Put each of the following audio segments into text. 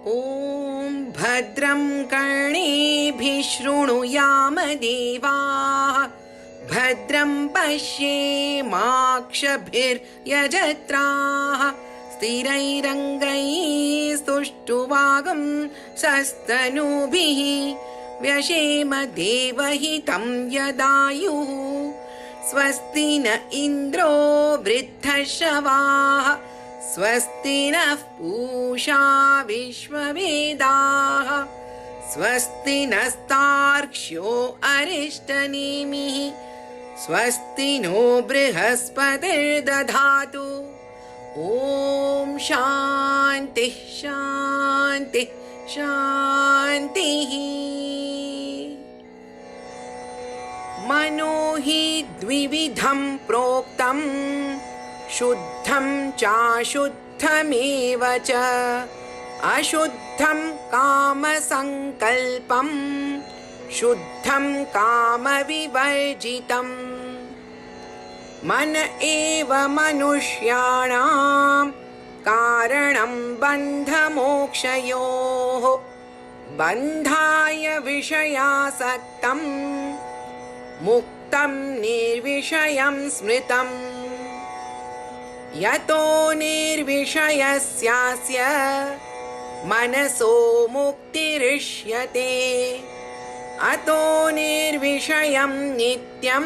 ॐ भद्रं कर्णेभिः शृणुयाम देवाः भद्रं पश्येमाक्षभिर्यजत्राः स्थिरैरङ्गैः स्तुष्टुवागं सस्तनूभिः व्यशेम देवहितं यदायुः स्वस्ति न इन्द्रो वृद्धश्रवाः स्वस्ति नः पूषा विश्ववेदाः स्वस्ति नस्तार्क्ष्यो अरिष्टनेमिः स्वस्ति नो बृहस्पतिर्दधातु। ॐ शान्तिः शान्तिः शान्तिः। मनो हि द्विविधं प्रोक्तं शुद्धं चाशुद्धमेव च अशुद्धं कामसङ्कल्पं शुद्धं कामविवर्जितम्। मन एव मनुष्याणां कारणं बन्धमोक्षयोः बन्धाय विषयासक्तं मुक्तं निर्विषयं स्मृतम्। यतो निर्विषयस्यास्य मनसो मुक्तिरिष्यते अतो निर्विषयं नित्यं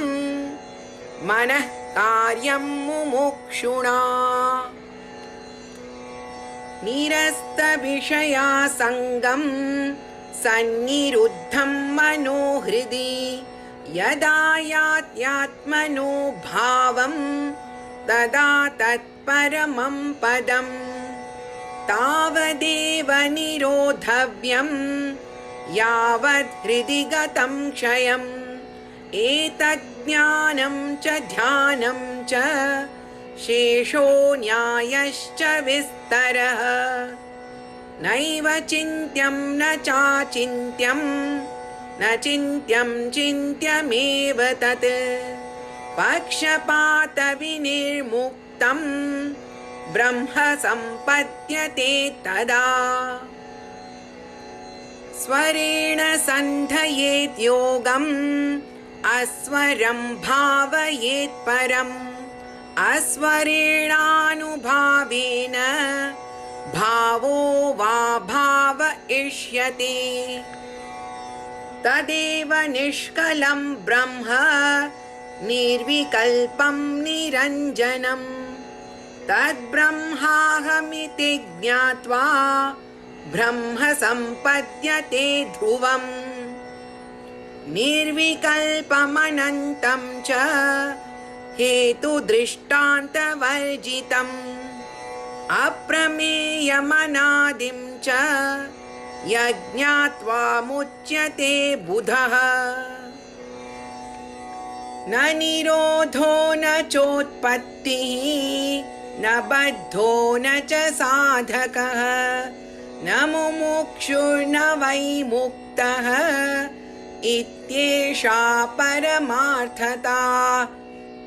मनः कार्यं मुमुक्षुणा। निरस्तविषयासङ्गं सन्निरुद्धं मनो हृदि यदा यात्यात्मनो भावं तदा तत्परमं पदम्। तावदेव निरोधव्यं यावद् हृदि गतं क्षयम्। एतज्ज्ञानं च ध्यानं च शेषो न्यायश्च विस्तरः। नैव चिन्त्यं न चाचिन्त्यं न चिन्त्यं चिन्त्यमेव तत्। पक्षपातविनिर्मुक्तं ब्रह्म सम्पद्यते तदा। स्वरेण सन्धयेत् योगम् अस्वरं भावयेत् परम्। अस्वरेणानुभावेन भावो वा भाव इष्यते। तदेव निष्कलं ब्रह्म निर्विकल्पं निरञ्जनम्। तद्ब्रह्माहमिति ज्ञात्वा ब्रह्म सम्पद्यते ध्रुवम्। निर्विकल्पमनन्तं च हेतुदृष्टान्तवर्जितम्। अप्रमेयमनादिं च यज्ञात्वा मुच्यते बुधः। न निरोधो न चोत्पत्तिः न बद्धो न च साधकः न मुमुक्षुर्न वै मुक्तः इत्येषा परमार्थता।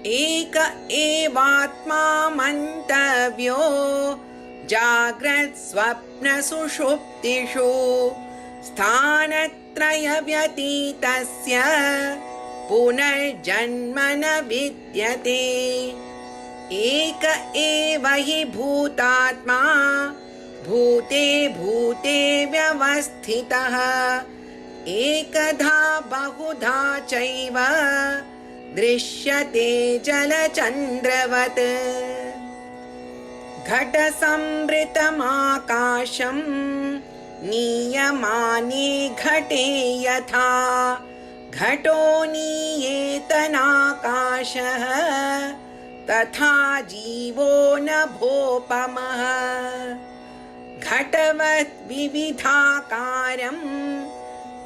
एक एवात्मा मन्तव्यो जाग्रत् स्वप्न सुषुप्तिषु स्थानत्रयव्यतीतस्य पुनर्जन्म न विद्यते। एक एव हि भूतात्मा भूते भूते व्यवस्थितः एकधा बहुधा चैव दृश्यते जलचन्द्रवत्। घटसंवृतमाकाशं नीयमाने घटे यथा घटो नीयेतनाकाशः तथा जीवो नभोपमः। घटवत् विविधाकारं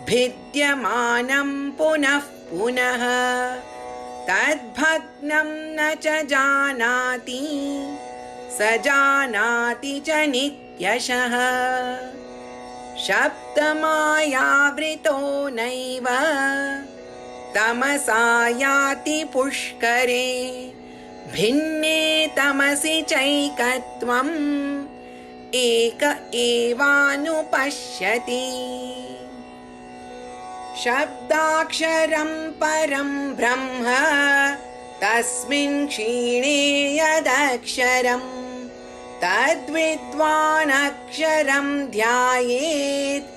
भिद्यमानं पुनः पुनः तद्भग्नं न च जानाति स जानाति च नित्यशः। शब्दमायावृतो नैव तमसा याति पुष्करे भिन्ने तमसि चैकत्वं एक एवानुपश्यति शब्दाक्षरं परं ब्रह्म तस्मिन् क्षीणे यदक्षरं तद्विद्वानक्षरं ध्यायेत्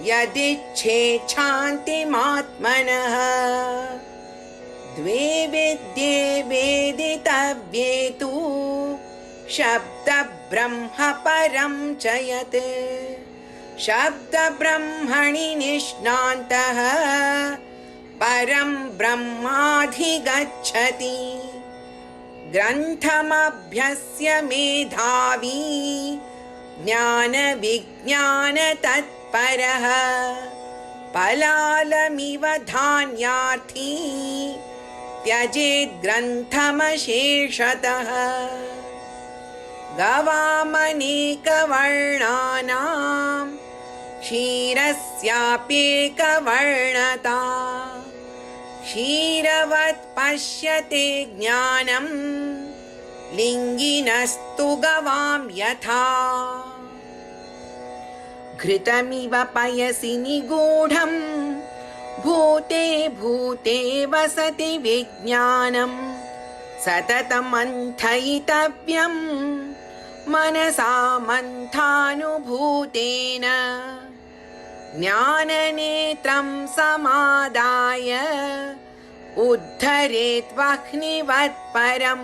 यदिच्छेत् शान्तिमात्मनः द्वे विद्ये वेदितव्ये तु शब्दब्रह्म परं च यत् शब्दब्रह्मणि निष्णान्तः परं ब्रह्माधिगच्छति ग्रन्थमभ्यस्य मेधावी ज्ञानविज्ञानतत्परः पलालमिव धान्यार्थी त्यजेत् ग्रन्थमशेषतः गवामनेकवर्णानां क्षीरस्याप्येकवर्णता क्षीरवत् पश्यते ज्ञानं लिङ्गिनस्तु गवां यथा घृतमिव पयसि निगूढं भूते भूते वसति विज्ञानं सततमन्थयितव्यं मनसा मन्थानुभूतेन ज्ञाननेत्रं समादाय उद्धरेत् वह्निवत् परं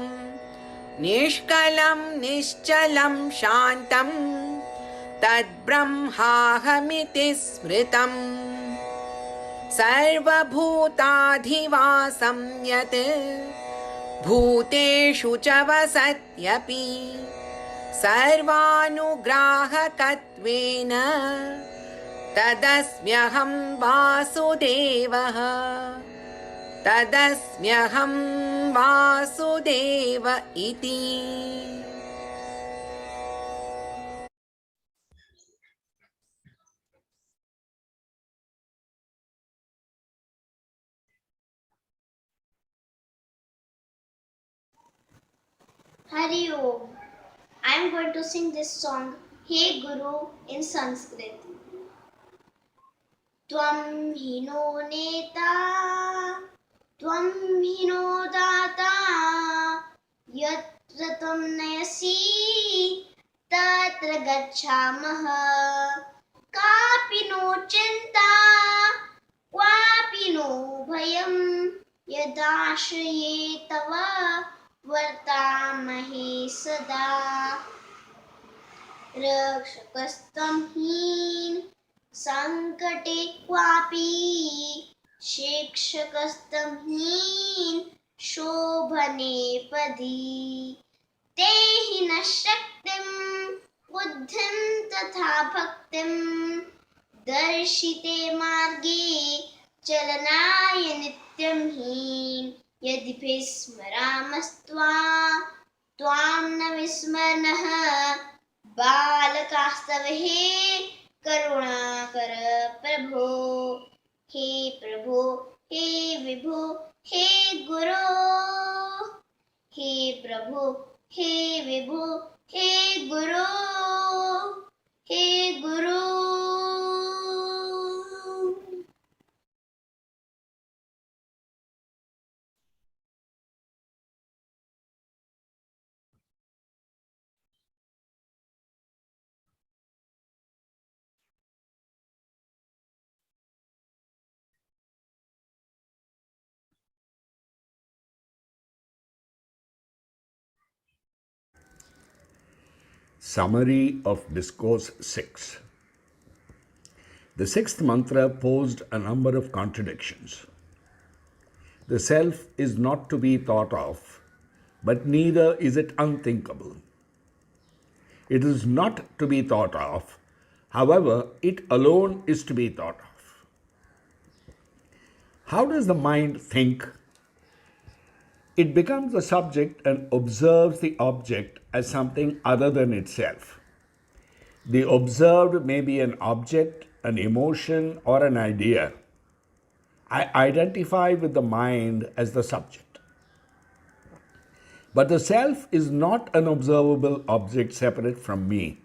निष्कलं निश्चलं शान्तं तद्ब्रह्माहमिति स्मृतम् सर्वभूताधिवासं यत् भूतेषु च वसत्यपि सर्वानुग्राहकत्वेन तदस्म्यहं वासुदेवः तदस्म्यहं वासुदेव इति Hari Om. I am going to sing this song, Hey Guru, in Sanskrit. Tvam hino neta, tvam hino data, yatra tvam nayasi, tatra gacchamaha. Kapi no chinta, kwapi no bhayam, yadashraye tava, वर्तामहे सदा रक्षकस्त्वं हीन संकटे क्वापि शिक्षकस्त्वं हीन शोभने पदी तेहि न शक्तिं बुद्धिं तथा भक्तिं दर्शिते मार्गे चलनाय नित्यं हीन यदि त्वां न विस्मरणः बालकास्तव हे करुणाकर प्रभो हे विभो हे गुरो हे प्रभो हे विभो हे गुरो हे गुरो Summary of Discourse 6. The sixth mantra posed a number of contradictions. The self is not to be thought of, but neither is it unthinkable. It is not to be thought of, however, it alone is to be thought of. How does the mind think? It becomes the subject and observes the object as something other than itself. The observed may be an object, an emotion, or an idea. I identify with the mind as the subject. But the self is not an observable object separate from me.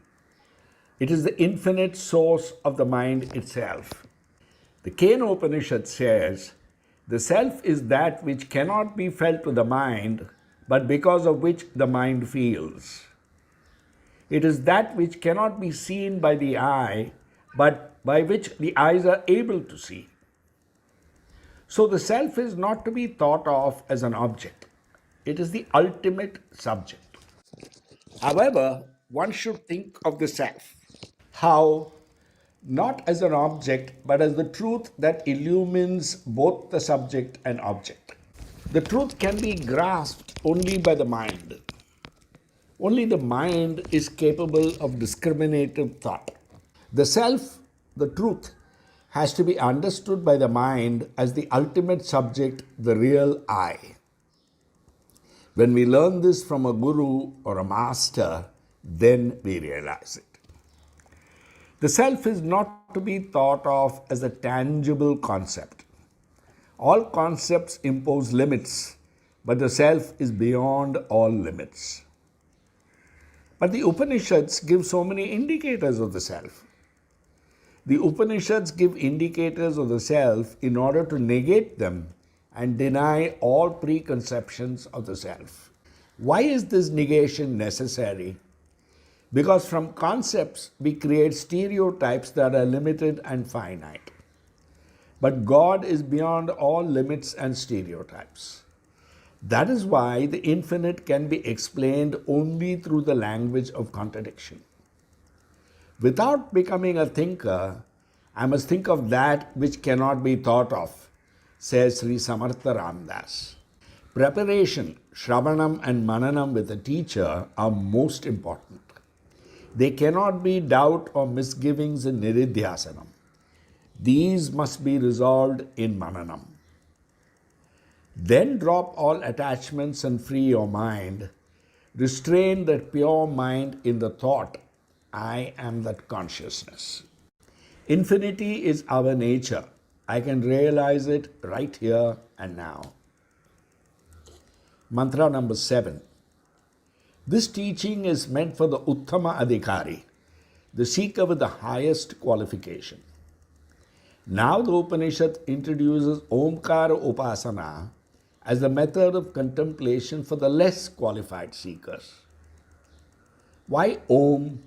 It is the infinite source of the mind itself. The Kena Upanishad says, the self is that which cannot be felt with the mind, but because of which the mind feels. It is that which cannot be seen by the eye, but by which the eyes are able to see. So the self is not to be thought of as an object. It is the ultimate subject. However, one should think of the self. How? Not as an object, but as the truth that illumines both the subject and object. The truth can be grasped only by the mind. Only the mind is capable of discriminative thought. The self, the truth, has to be understood by the mind as the ultimate subject, the real I. When we learn this from a guru or a master, then we realize it. The self is not to be thought of as a tangible concept. All concepts impose limits, but the self is beyond all limits. But the Upanishads give so many indicators of the self. The Upanishads give indicators of the self in order to negate them and deny all preconceptions of the self. Why is this negation necessary? Because from concepts we create stereotypes that are limited and finite. But God is beyond all limits and stereotypes. That is why the infinite can be explained only through the language of contradiction. Without becoming a thinker, I must think of that which cannot be thought of, says Sri Samartha Ramdas. Preparation, Shravanam and Mananam with a teacher are most important. There cannot be doubt or misgivings in Niridhyasanam. These must be resolved in Mananam. Then drop all attachments and free your mind. Restrain that pure mind in the thought, I am that consciousness. Infinity is our nature. I can realize it right here and now. Mantra number 7. This teaching is meant for the Uttama Adhikari, the seeker with the highest qualification. Now the Upanishad introduces Omkar Upasana as the method of contemplation for the less qualified seekers. Why Om?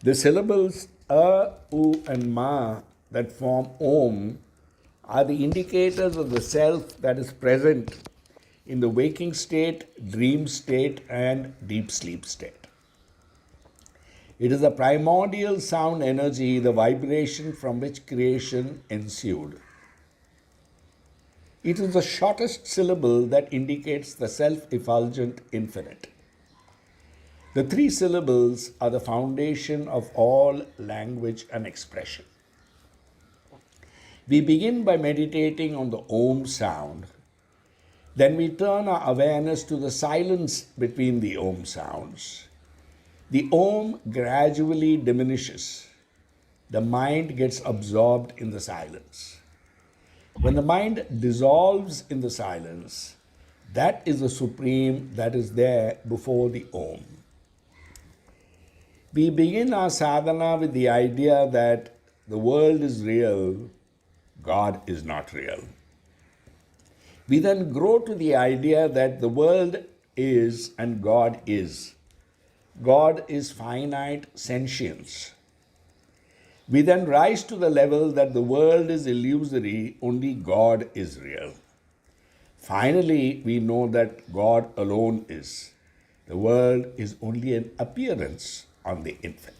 The syllables A, U and Ma that form Om are the indicators of the self that is present in the waking state, dream state and deep sleep state. It is the primordial sound energy, the vibration from which creation ensued. It is the shortest syllable that indicates the self-effulgent infinite. The 3 syllables are the foundation of all language and expression. We begin by meditating on the Om sound. Then we turn our awareness to the silence between the Om sounds. The Om gradually diminishes. The mind gets absorbed in the silence. When the mind dissolves in the silence, that is the supreme that is there before the Om. We begin our sadhana with the idea that the world is real, God is not real. We then grow to the idea that the world is and God is. God is finite sentience. We then rise to the level that the world is illusory, only God is real. Finally, we know that God alone is. The world is only an appearance on the infinite.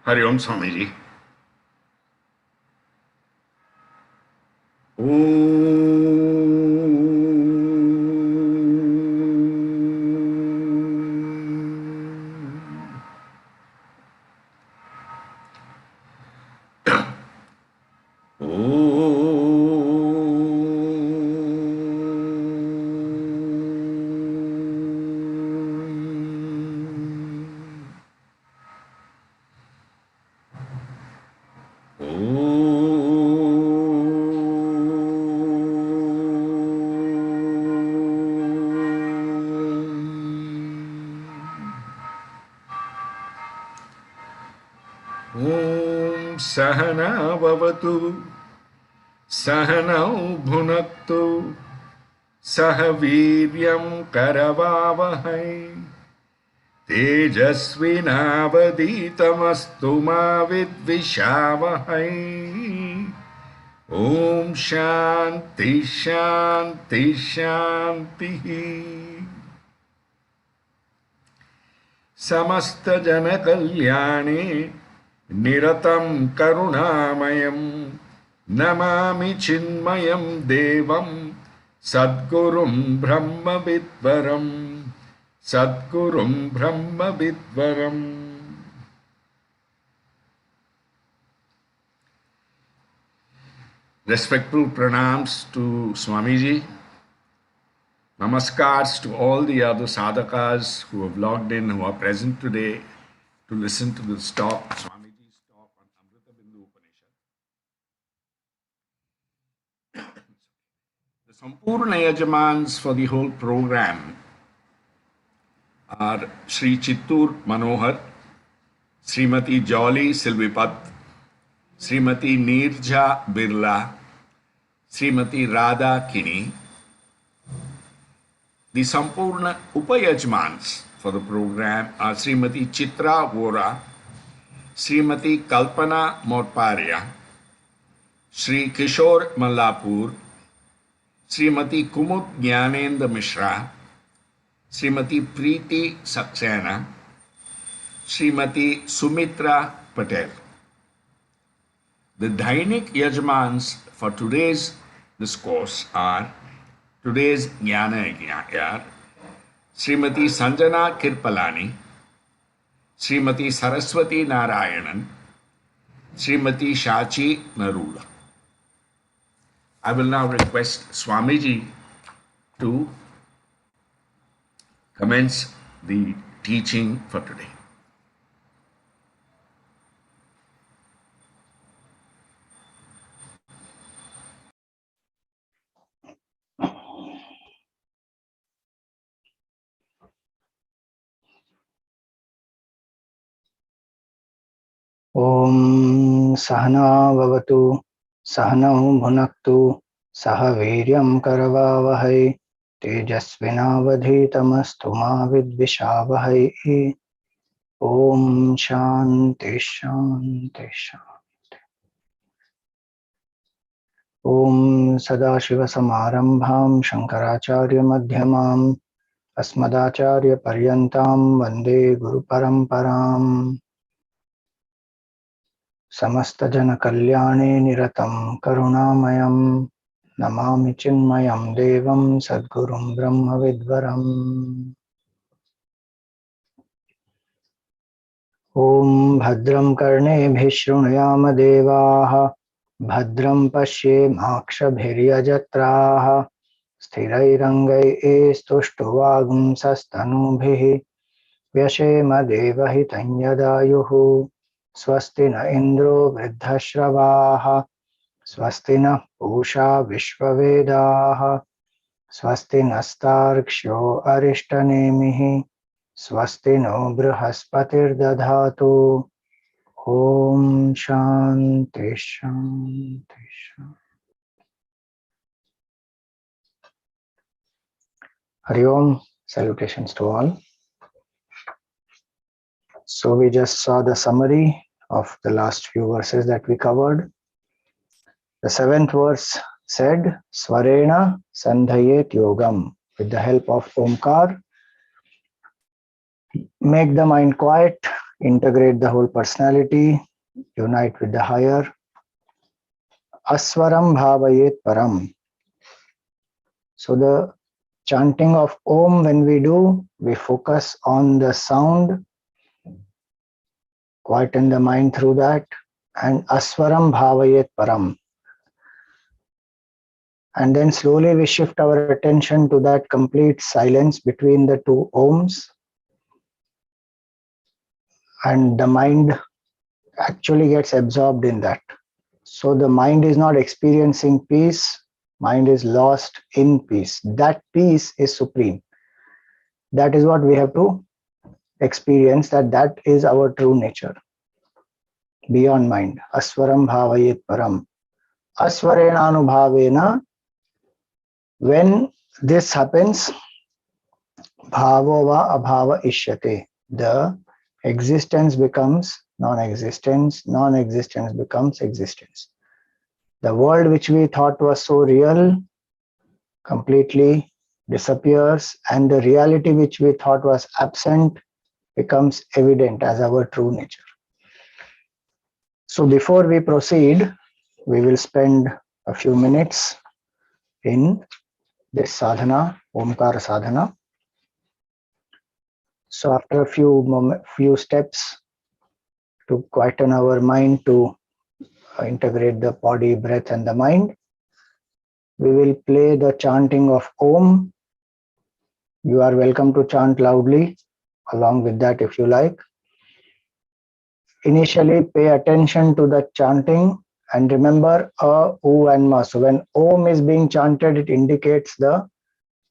Hari Om Swamiji. सहना भवतु सहनौ भुनक्तु सह वीर्यं करवावहै तेजस्विनावधीतमस्तु मा विद्विषावहै ओम शांति शांति शांति। समस्त जन कल्याणे निरतं करुणामयं नमामि चिन्मयं देवं सद्गुरुं ब्रह्मविद्वरं सद्गुरुं ब्रह्मविद्वरम्। Respectful pranams to Swamiji. Namaskars to all the other sadhakas who have logged in, who are present today to listen to this talk, Swamiji's talk on Amritabindu Upanishad. The Sampurna Yajamans for the whole program are Sri Chittur Manohar, Srimati Jolly Silvipat, Srimati Nirja Birla, Srimati Radha Kini. The Sampurna Upayajmans for the program are Srimati Chitra Vora, Srimati Kalpana Morparia, Sri Kishore Mallapur, Srimati Kumud Jnanendra Mishra, Srimati Preeti Saxena, Srimati Sumitra Patel. The Dainik Yajmans for today's discourse are today's Jnana Yajna, Srimati Sanjana Kirpalani, Srimati Saraswati Narayanan, Srimati Shachi Narula. I will now request Swamiji to commence the teaching for today. Om Sahana Vavatu Sahanau Bhunaktu Saha Viryam Karavavahai Tejasvinavadhitamastu ma vidvishavahai. Om Shanti Shanti Shanti. Om Sadashiva Samarambham Shankaracharya Madhyamam Asmadacharya Paryantam Vande Guru Paramparam. Samasta Jana Kalyane Niratam Karunamayam Namami Chinmayam Devam Sadgurum Brahma Vidvaram. Om Bhadram Karnebhi Shrunuyama Devaha Bhadram Pashye Makshabhiryajatraha Sthirairangai Estuštuvagum Sastanubhihi Vyashema Devahitam Yadayuhu Swasti na Indro Vriddhashravaha Swasti na Pusha Vishvavedaha Swasti nastarksho Arishtanemihi Swasti no Brihaspatir Dadhatu. Om Shanti Shanti Shanti. Hari Om. Salutations to all. So we just saw the summary of the last few verses that we covered. The 7th verse said, Svarena Sandhayet Yogam. With the help of Omkar, make the mind quiet, integrate the whole personality, unite with the higher. Aswaram Bhavayet Param. So the chanting of Om, when we do, we focus on the sound, quieten the mind through that, and Aswaram Bhavayet Param. And then slowly we shift our attention to that complete silence between the two Oms. And the mind actually gets absorbed in that. So the mind is not experiencing peace, mind is lost in peace. That peace is supreme. That is what we have to experience, that is our true nature. beyond mind. Aswaram bhavayet param. Aswarena anubhavena. When this happens, bhavo va abhava ishyate. The existence becomes non-existence, non-existence becomes existence. The world which we thought was so real completely disappears, and the reality which we thought was absent becomes evident as our true nature. So before we proceed, we will spend a few minutes in this sadhana, Omkar sadhana. So after a few steps to quieten our mind, to integrate the body, breath and the mind, we will play the chanting of Om. You are welcome to chant loudly along with that if you like. Initially, pay attention to the chanting and remember A, U and Ma. So when Om is being chanted, it indicates the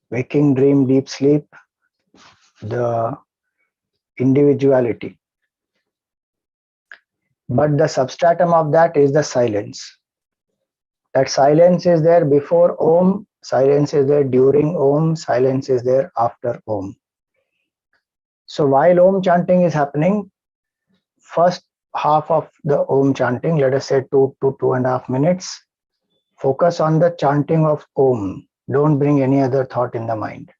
waking, dream, deep sleep, the individuality. But the substratum of that is the silence. That silence is there before Om, silence is there during Om, silence is there after Om. So while Om chanting is happening, first half of the Om chanting, let us say 2 to 2.5 minutes, focus on the chanting of Om. Don't bring any other thought in the mind.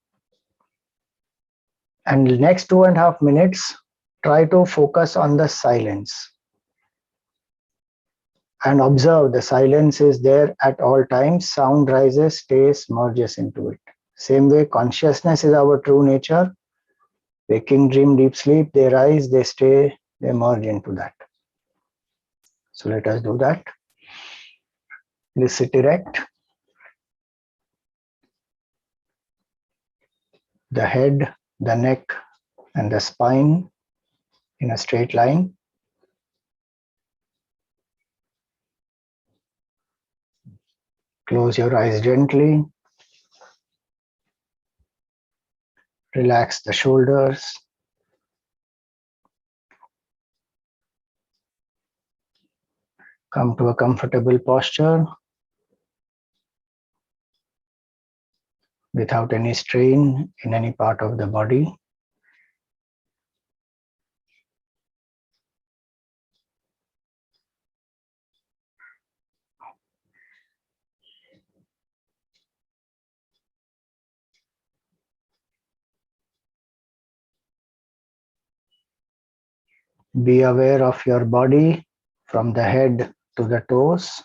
And next 2.5 minutes, try to focus on the silence. And observe the silence is there at all times. Sound rises, stays, merges into it. Same way, consciousness is our true nature. Waking, dream, deep sleep, they rise, they stay, they merge into that. So let us do that. Please sit erect. The head, the neck, and the spine in a straight line. Close your eyes gently. Relax the shoulders. Come to a comfortable posture without any strain in any part of the body. Be aware of your body from the head to the toes.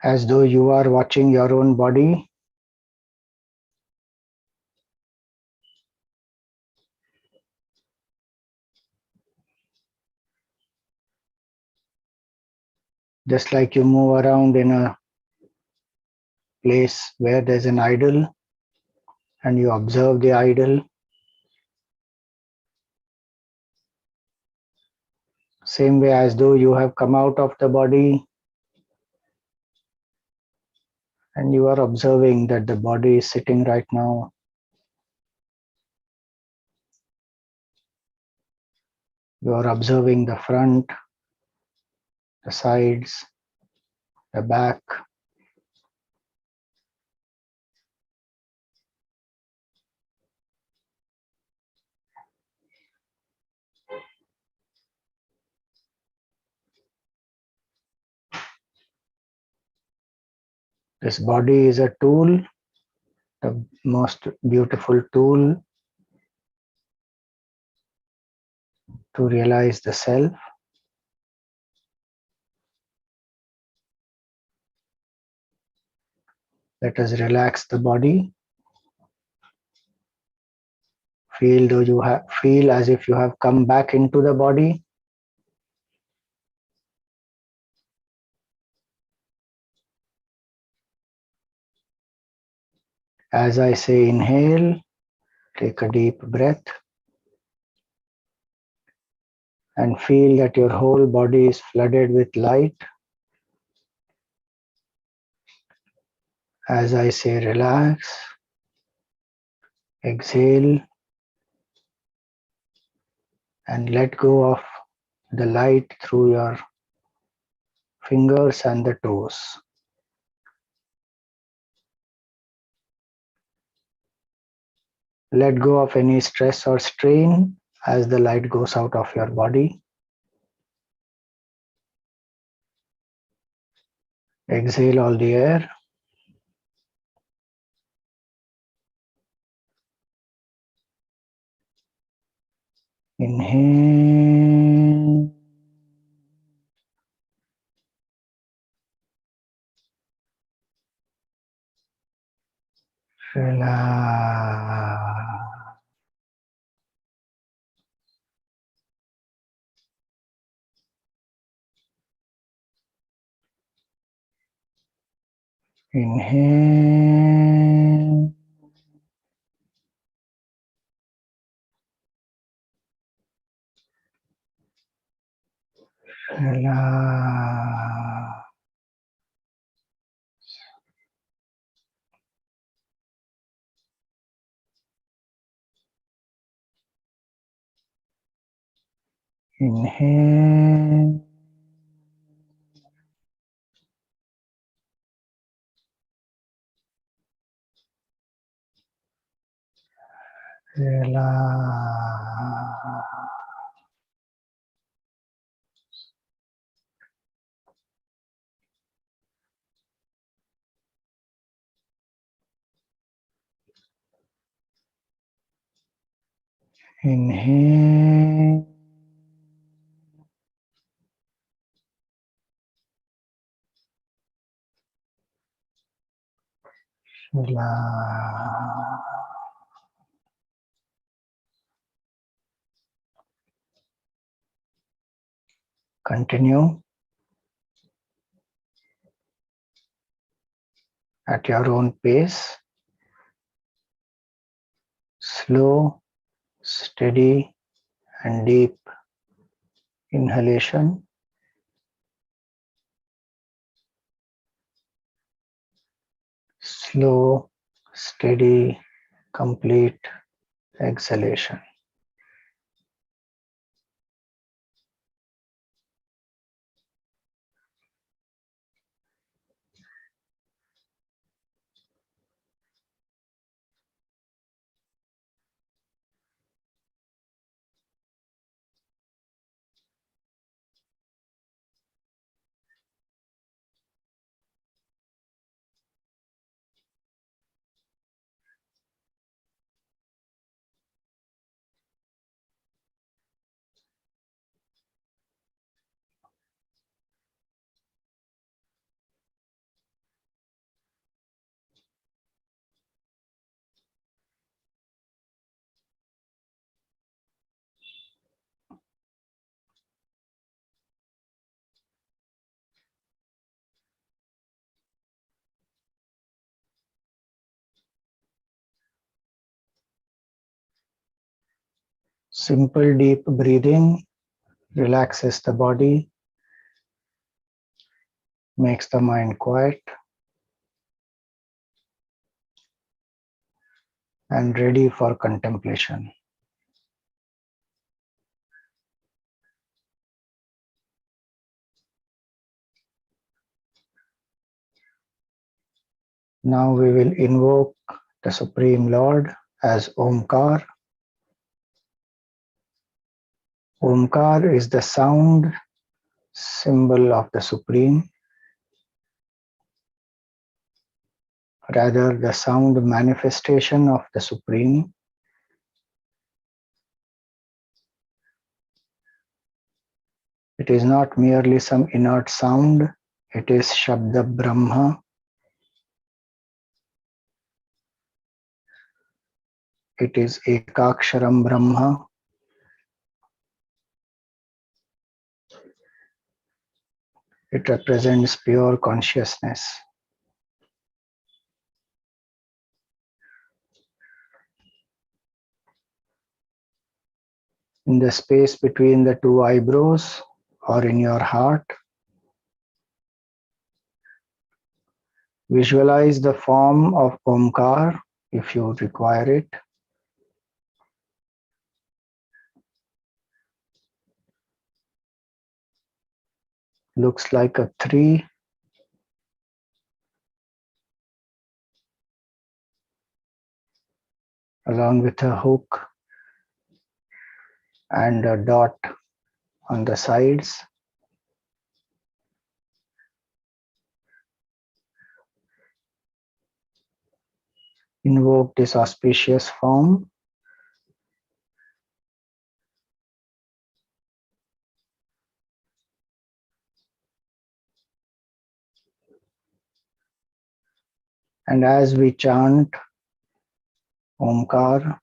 As though you are watching your own body. Just like you move around in a place where there's an idol and you observe the idol. Same way as though you have come out of the body and you are observing that the body is sitting right now. You are observing the front, the sides, the back. This body is a tool, the most beautiful tool to realize the self. Let us relax the body. Feel as if you have come back into the body. As I say inhale, take a deep breath and feel that your whole body is flooded with light. As I say relax, exhale, and let go of the light through your fingers and the toes. Let go of any stress or strain as the light goes out of your body. Exhale all the air. Inhale. Relax. Inhale. Relax. Inhale. Relax. Inhale. Relax. Continue at your own pace. Slow, steady, and deep inhalation. Slow, steady, complete exhalation. Simple deep breathing relaxes the body, makes the mind quiet, and ready for contemplation. Now we will invoke the Supreme Lord as Omkar. Omkar is the sound symbol of the Supreme, rather the sound manifestation of the Supreme. It is not merely some inert sound, it is Shabda Brahma. It is Ekaksharam Brahma. It represents pure consciousness. In the space between the two eyebrows or in your heart, Visualize the form of Omkar if you require it. Looks like a tree. Along with a hook and a dot on the sides. Invoke this auspicious form. And as we chant Omkar,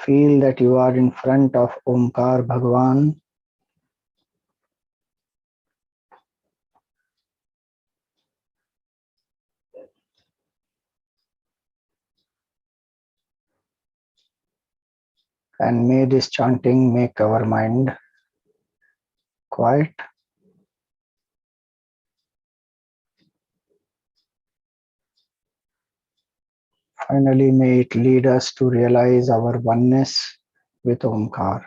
feel that you are in front of Omkar Bhagavan. And may this chanting make our mind quiet. Finally, may it lead us to realize our oneness with Omkar.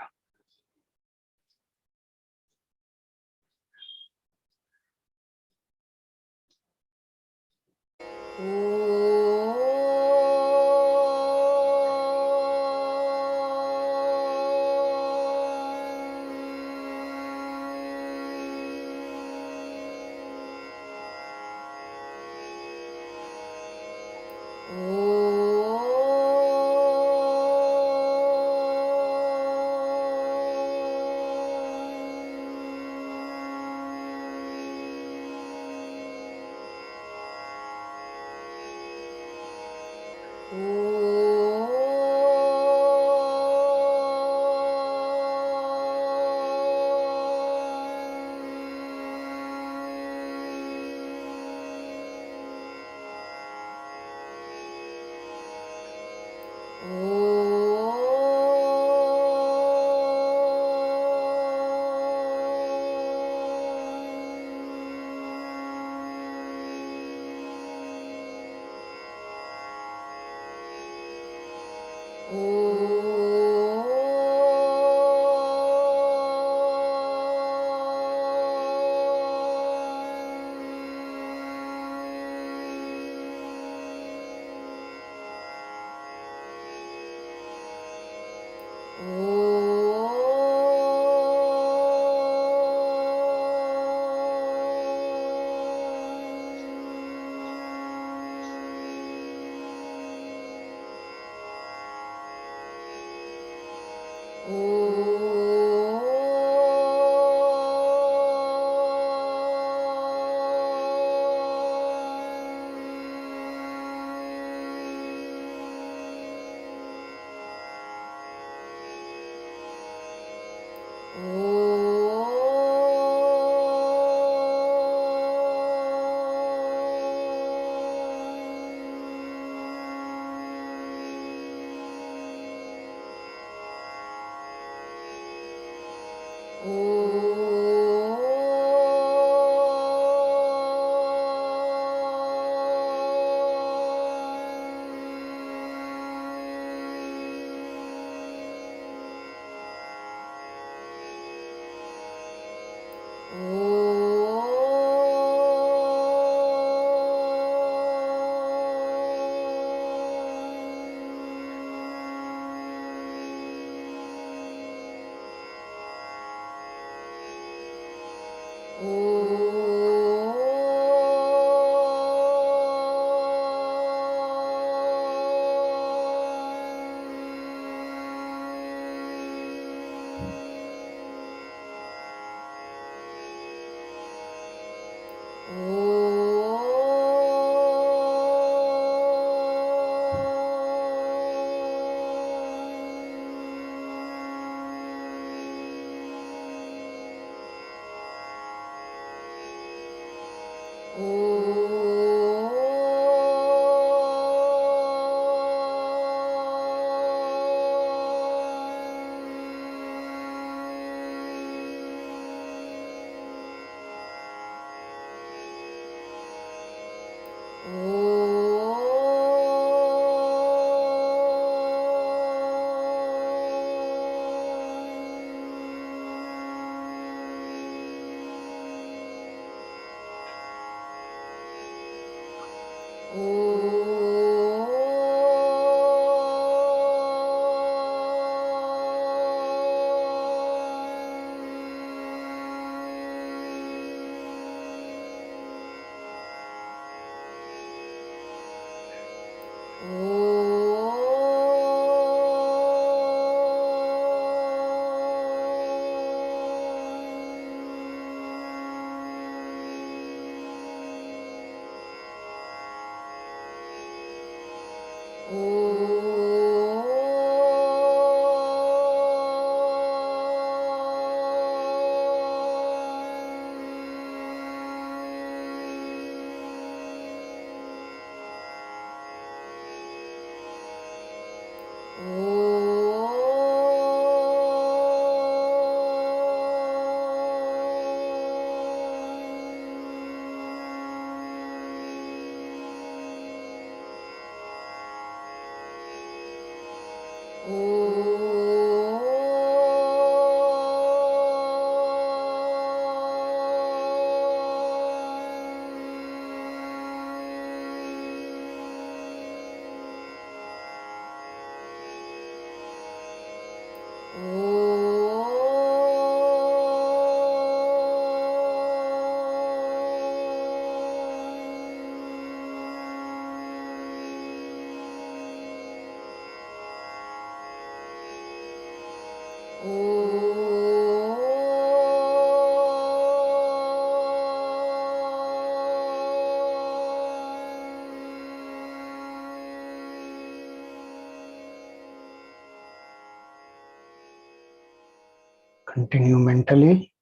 Continue mentally.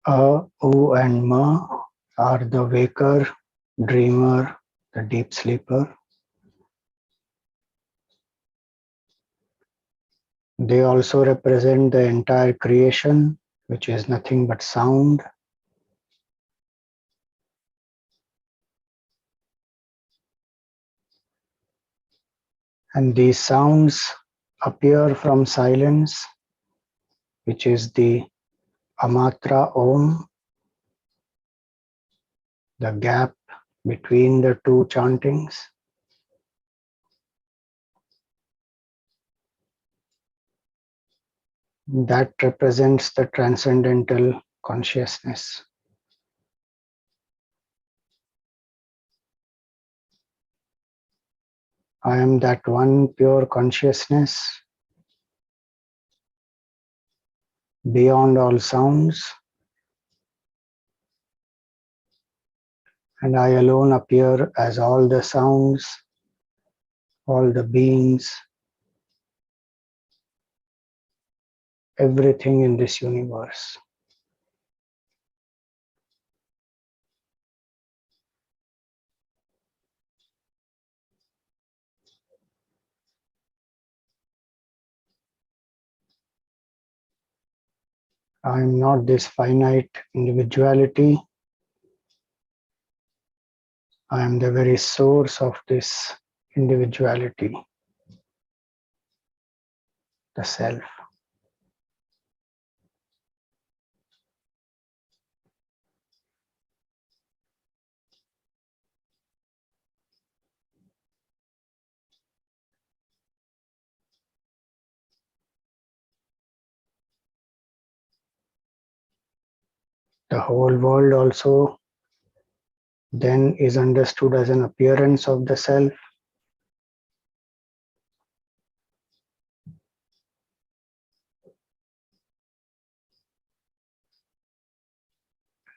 U and Ma are the waker, dreamer, the deep sleeper. They also represent the entire creation, which is nothing but sound. And these sounds appear from silence, which is the Amatra Om, the gap between the two chantings. That represents the transcendental consciousness. I am that one pure consciousness beyond all sounds, and I alone appear as all the sounds, all the beings, everything in this universe. I am not this finite individuality. I am the very source of this individuality, the self. The whole world also then is understood as an appearance of the self.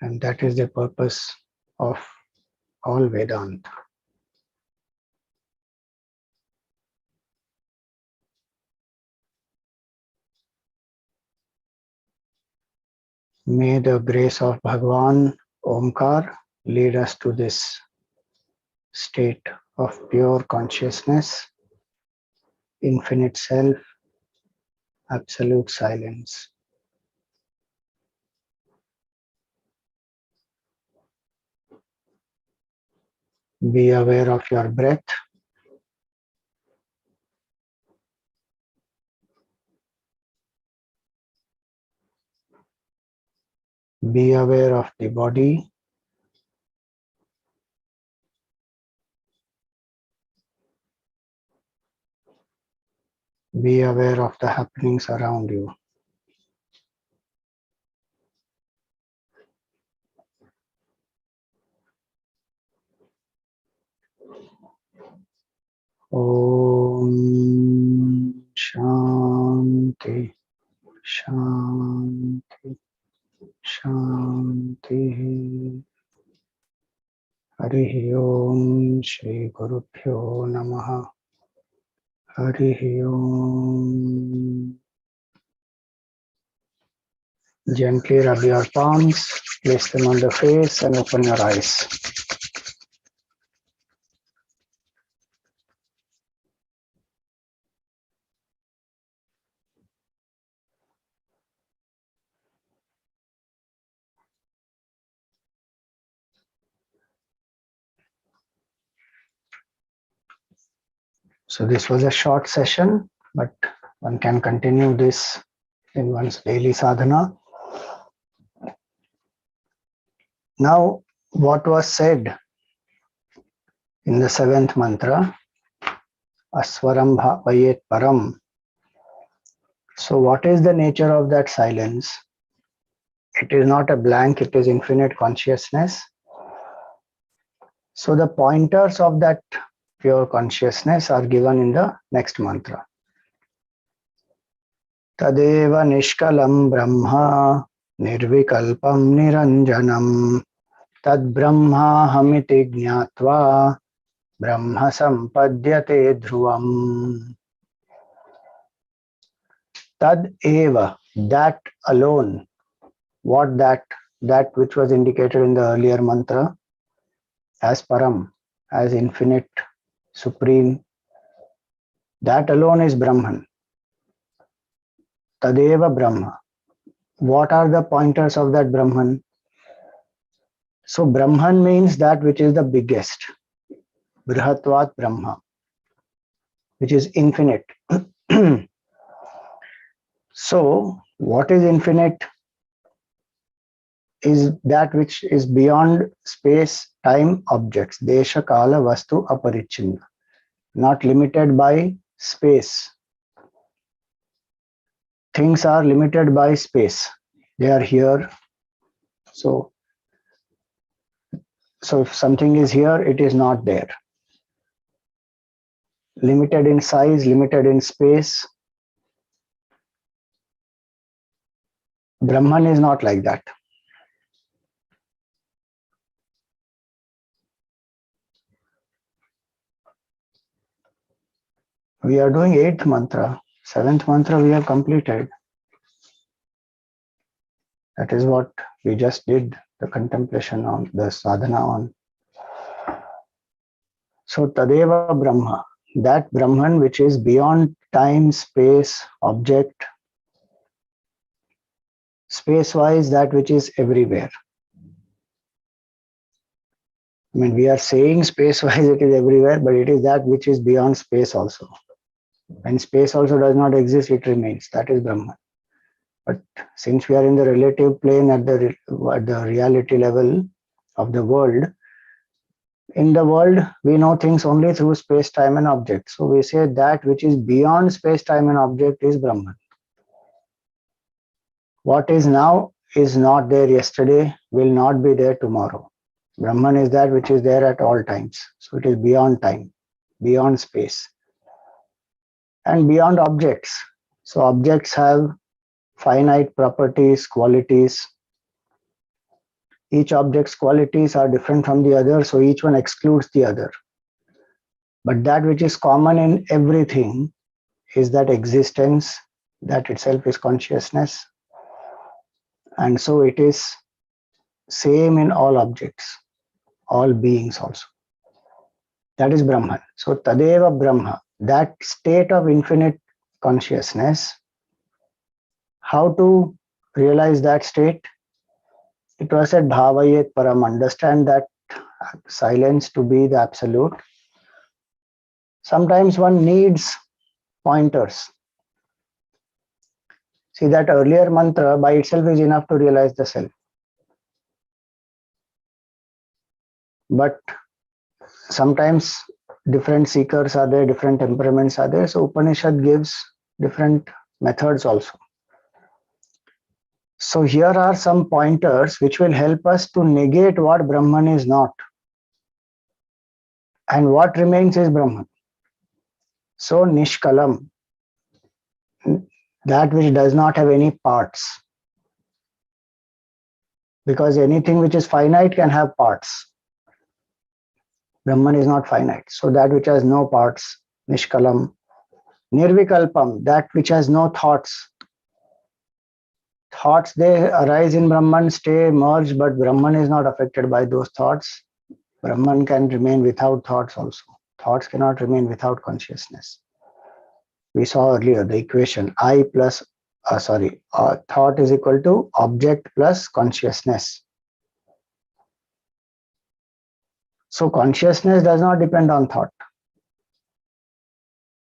And that is the purpose of all Vedanta. May the grace of Bhagavan, Omkar, lead us to this state of pure consciousness, infinite self, absolute silence. Be aware of your breath. Be aware of the body. Be aware of the happenings around you. Om Shanti Shanti Shanti. Harihi Om Shri Gurubhyo Namaha. Harihi Om. Gently rub your palms, place them on the face and open your eyes. So this was a short session, but one can continue this in one's daily sadhana. Now, what was said in the seventh mantra, Aswaram Bhavayet Param. So what is the nature of that silence? It is not a blank, it is infinite consciousness. So the pointers of that pure consciousness are given in the next mantra. Tadeva nishkalam brahma nirvikalpam niranjanam tad brahma hamiti jnatva brahma sampadyate dhruvam. Tad eva, that alone. What that? That which was indicated in the earlier mantra as param, as infinite, supreme. That alone is Brahman. Tadeva Brahma. What are the pointers of that Brahman? So Brahman means that which is the biggest. Brihatvat Brahma, which is infinite. So what is infinite? Is that which is beyond space, time, objects. Desha, Kala, Vastu, Aparichinna. Not limited by space. Things are limited by space. They are here. So if something is here, it is not there. Limited in size, limited in space. Brahman is not like that. We are doing 8th mantra. 7th mantra we have completed. That is what we just did, the contemplation on, the sadhana on. So Tadeva Brahma, that Brahman which is beyond time, space, object, space-wise, that which is everywhere. I mean, we are saying space-wise it is everywhere, but it is that which is beyond space also. When space also does not exist, it remains. That is Brahman. But since we are in the relative plane at the reality level of the world, in the world, we know things only through space, time and object. So we say that which is beyond space, time and object is Brahman. What is now is not there yesterday, will not be there tomorrow. Brahman is that which is there at all times. So it is beyond time, beyond space, and beyond objects. So objects have finite properties, qualities. Each object's qualities are different from the other, so each one excludes the other. But that which is common in everything is that existence, that itself is consciousness. And so it is same in all objects, all beings also. That is Brahman. So Tadeva Brahma, that state of infinite consciousness. How to realize that state? It was said, Bhavayet Param, understand that silence to be the absolute. Sometimes one needs pointers. See, that earlier mantra by itself is enough to realize the self. But sometimes different seekers are there, different temperaments are there. So Upanishad gives different methods also. So here are some pointers which will help us to negate what Brahman is not. And what remains is Brahman. So Nishkalam, that which does not have any parts. Because anything which is finite can have parts. Brahman is not finite. So that which has no parts, Nishkalam. Nirvikalpam, that which has no thoughts. Thoughts, they arise in Brahman, stay, merge, but Brahman is not affected by those thoughts. Brahman can remain without thoughts also. Thoughts cannot remain without consciousness. We saw earlier the equation thought is equal to object plus consciousness. So consciousness does not depend on thought.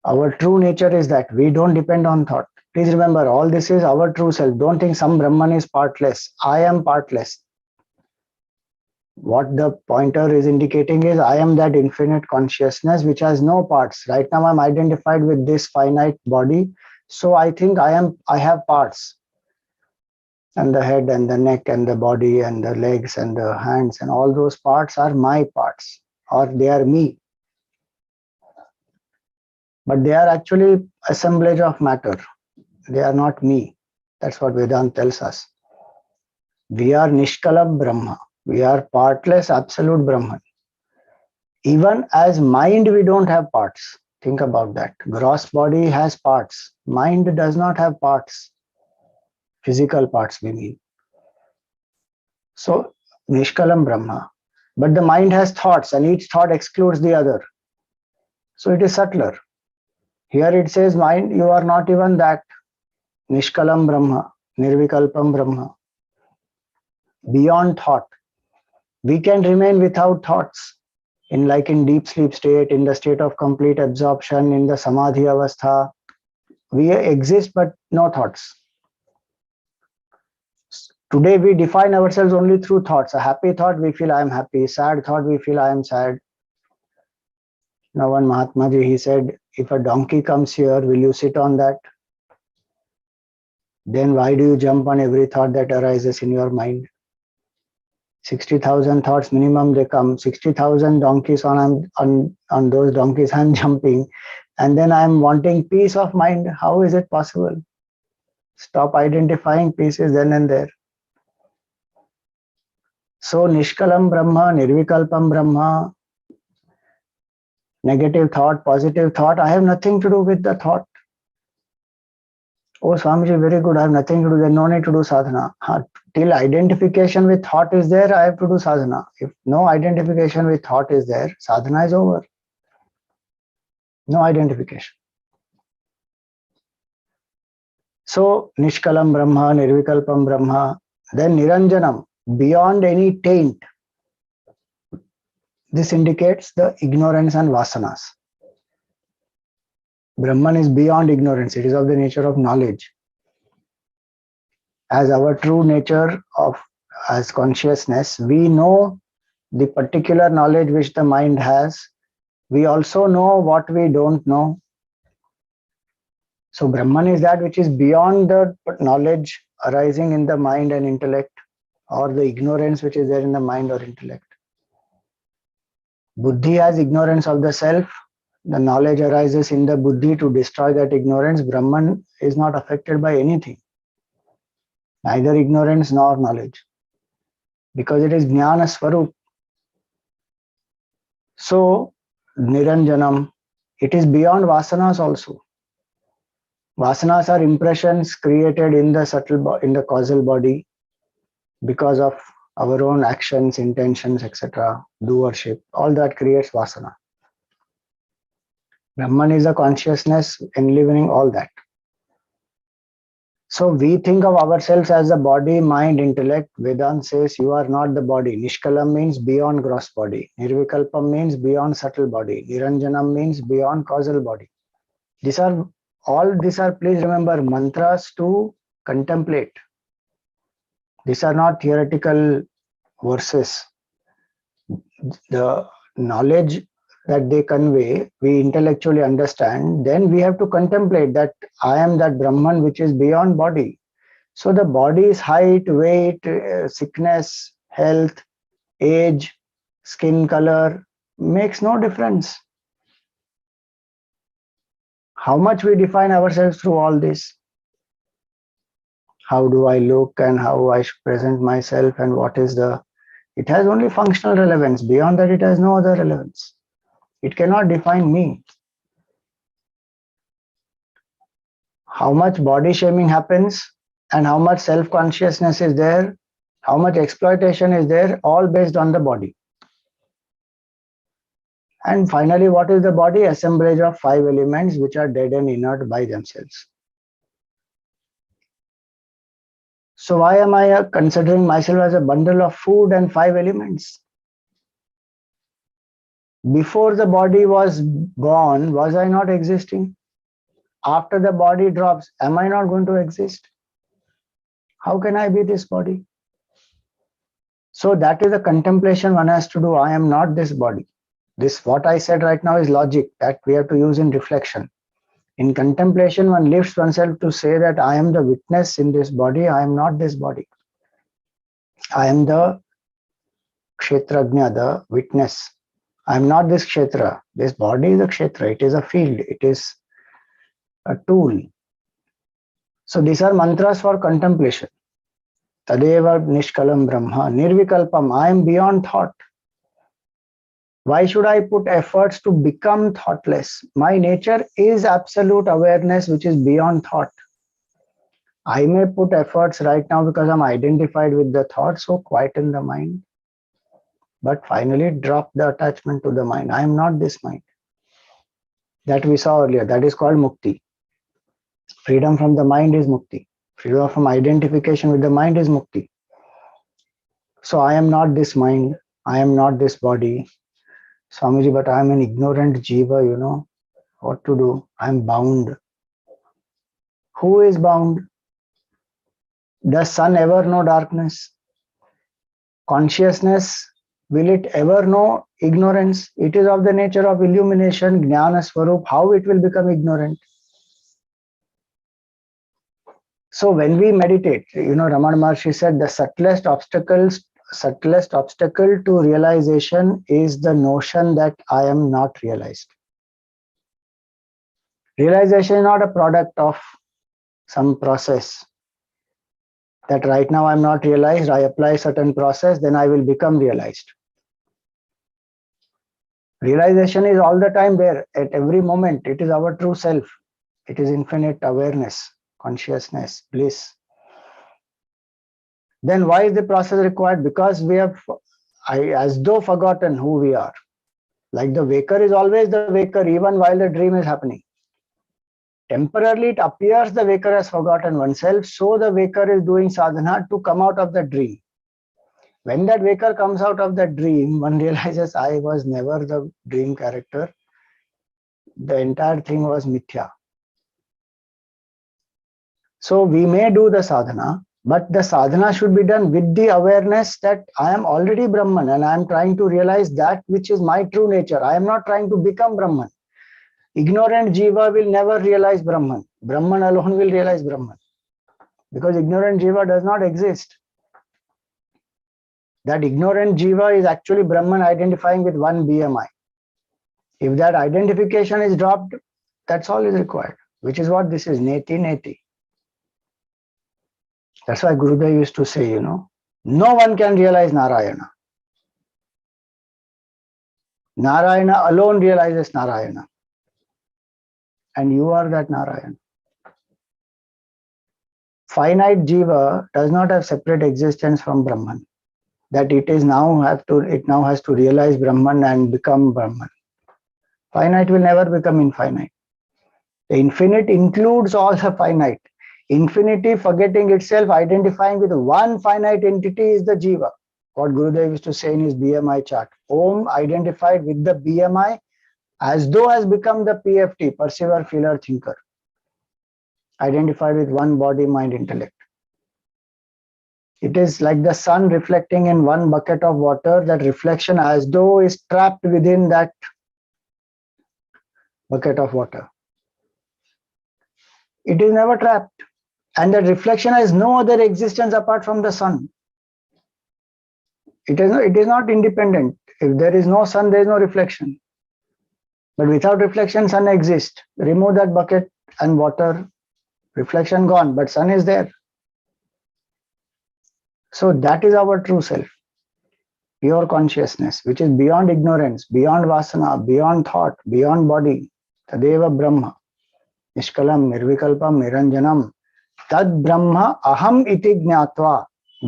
Our true nature is that we don't depend on thought. Please remember, all this is our true self. Don't think some Brahman is partless. I am partless. What the pointer is indicating is I am that infinite consciousness which has no parts. Right now I'm identified with this finite body. So I think I have parts. And the head and the neck and the body and the legs and the hands and all those parts are my parts, or they are me. But they are actually assemblage of matter. They are not me. That's what Vedanta tells us. We are Nishkalam Brahma. We are partless, absolute Brahman. Even as mind, we don't have parts. Think about that. Gross body has parts. Mind does not have parts. Physical parts, we mean. So, Nishkalam Brahma. But the mind has thoughts, and each thought excludes the other. So it is subtler. Here it says, mind, you are not even that. Nishkalam Brahma, Nirvikalpam Brahma. Beyond thought. We can remain without thoughts. In deep sleep state, in the state of complete absorption, in the samadhi avastha. We exist but no thoughts. Today we define ourselves only through thoughts. A happy thought, we feel I am happy. Sad thought, we feel I am sad. Now one Mahatma Ji, he said, if a donkey comes here, will you sit on that? Then why do you jump on every thought that arises in your mind? 60,000 thoughts minimum they come. 60,000 donkeys on those donkeys I'm jumping. And then I'm wanting peace of mind. How is it possible? Stop identifying pieces then and there. So Nishkalam Brahma, Nirvikalpam Brahma, negative thought, positive thought, I have nothing to do with the thought. Oh, Swamiji, very good, I have nothing to do, then no need to do sadhana. Till identification with thought is there, I have to do sadhana. If no identification with thought is there, sadhana is over. No identification. So, Nishkalam Brahma, Nirvikalpam Brahma, then Niranjanam, beyond any taint. This indicates the ignorance and vasanas. Brahman is beyond ignorance. It is of the nature of knowledge. As our true nature as consciousness, we know the particular knowledge which the mind has. We also know what we don't know. So Brahman is that which is beyond the knowledge arising in the mind and intellect, or the ignorance which is there in the mind or intellect. Buddhi has ignorance of the self. The knowledge arises in the buddhi to destroy that ignorance. Brahman is not affected by anything, neither ignorance nor knowledge, because it is jnana swarup. So Niranjanam, it is beyond vasanas also. Vasanas are impressions created in the in the causal body because of our own actions, intentions, etc., doership. All that creates vasana. Brahman is a consciousness enlivening all that. So we think of ourselves as the body, mind, intellect. Vedanta says you are not the body. Nishkalam means beyond gross body. Nirvikalpam means beyond subtle body. Niranjanam means beyond causal body. These are, please remember, mantras to contemplate. These are not theoretical verses. The knowledge that they convey, we intellectually understand, then we have to contemplate that I am that Brahman which is beyond body. So the body's height, weight, sickness, health, age, skin color, makes no difference. How much we define ourselves through all this? How do I look and how I should present myself and what is the... It has only functional relevance. Beyond that, it has no other relevance. It cannot define me. How much body shaming happens and how much self-consciousness is there, how much exploitation is there, all based on the body. And finally, what is the body? Assemblage of 5 elements which are dead and inert by themselves. So why am I considering myself as a bundle of food and 5 elements? Before the body was born, was I not existing? After the body drops, am I not going to exist? How can I be this body? So that is the contemplation one has to do. I am not this body. This, what I said right now, is logic that we have to use in reflection. In contemplation, one lifts oneself to say that I am the witness in this body. I am not this body. I am the kshetrajna, the witness. I am not this kshetra. This body is a kshetra. It is a field. It is a tool. So these are mantras for contemplation. Tadeva nishkalam brahma, nirvikalpam. I am beyond thought. Why should I put efforts to become thoughtless? My nature is absolute awareness, which is beyond thought. I may put efforts right now because I'm identified with the thought, so quieten the mind. But finally, drop the attachment to the mind. I am not this mind. That we saw earlier. That is called mukti. Freedom from the mind is mukti. Freedom from identification with the mind is mukti. So I am not this mind. I am not this body. Swamiji, but I am an ignorant jiva, you know. What to do? I am bound. Who is bound? Does sun ever know darkness? Consciousness, will it ever know ignorance? It is of the nature of illumination, jnana swarup. How it will become ignorant? So when we meditate, you know, Ramana Maharshi said the subtlest obstacle to realization is the notion that I am not realized. Realization is not a product of some process. That right now I'm not realized, I apply certain process, then I will become realized. Realization is all the time there, at every moment. It is our true self. It is infinite awareness, consciousness, bliss. Then why is the process required? Because we have, as though, forgotten who we are. Like the waker is always the waker, even while the dream is happening. Temporarily, it appears the waker has forgotten oneself, so the waker is doing sadhana to come out of the dream. When that waker comes out of the dream, one realizes I was never the dream character. The entire thing was mithya. So we may do the sadhana, but the sadhana should be done with the awareness that I am already Brahman and I am trying to realize that which is my true nature. I am not trying to become Brahman. Ignorant jiva will never realize Brahman. Brahman alone will realize Brahman. Because ignorant jiva does not exist. That ignorant jiva is actually Brahman identifying with one BMI. If that identification is dropped, that's all is required. Which is what this is, neti neti. That's why Gurudev used to say, you know, no one can realize Narayana. Narayana alone realizes Narayana. And you are that Narayana. Finite jiva does not have separate existence from Brahman. That it now has to realize Brahman and become Brahman. Finite will never become infinite. The infinite includes all the finite. Infinity forgetting itself, identifying with one finite entity is the jiva. What Gurudev used to say in his BMI chart. Om identified with the BMI as though has become the PFT, perceiver, feeler, thinker. Identified with one body, mind, intellect. It is like the sun reflecting in one bucket of water. That reflection as though is trapped within that bucket of water. It is never trapped. And that reflection has no other existence apart from the sun. It is not independent. If there is no sun, there is no reflection. But without reflection, sun exists. Remove that bucket and water, reflection gone, but sun is there. So that is our true self, pure consciousness, which is beyond ignorance, beyond vasana, beyond thought, beyond body. Tadeva Brahma, Nishkalam, Nirvikalpam, Niranjanam. Tad Brahma aham iti jnatva.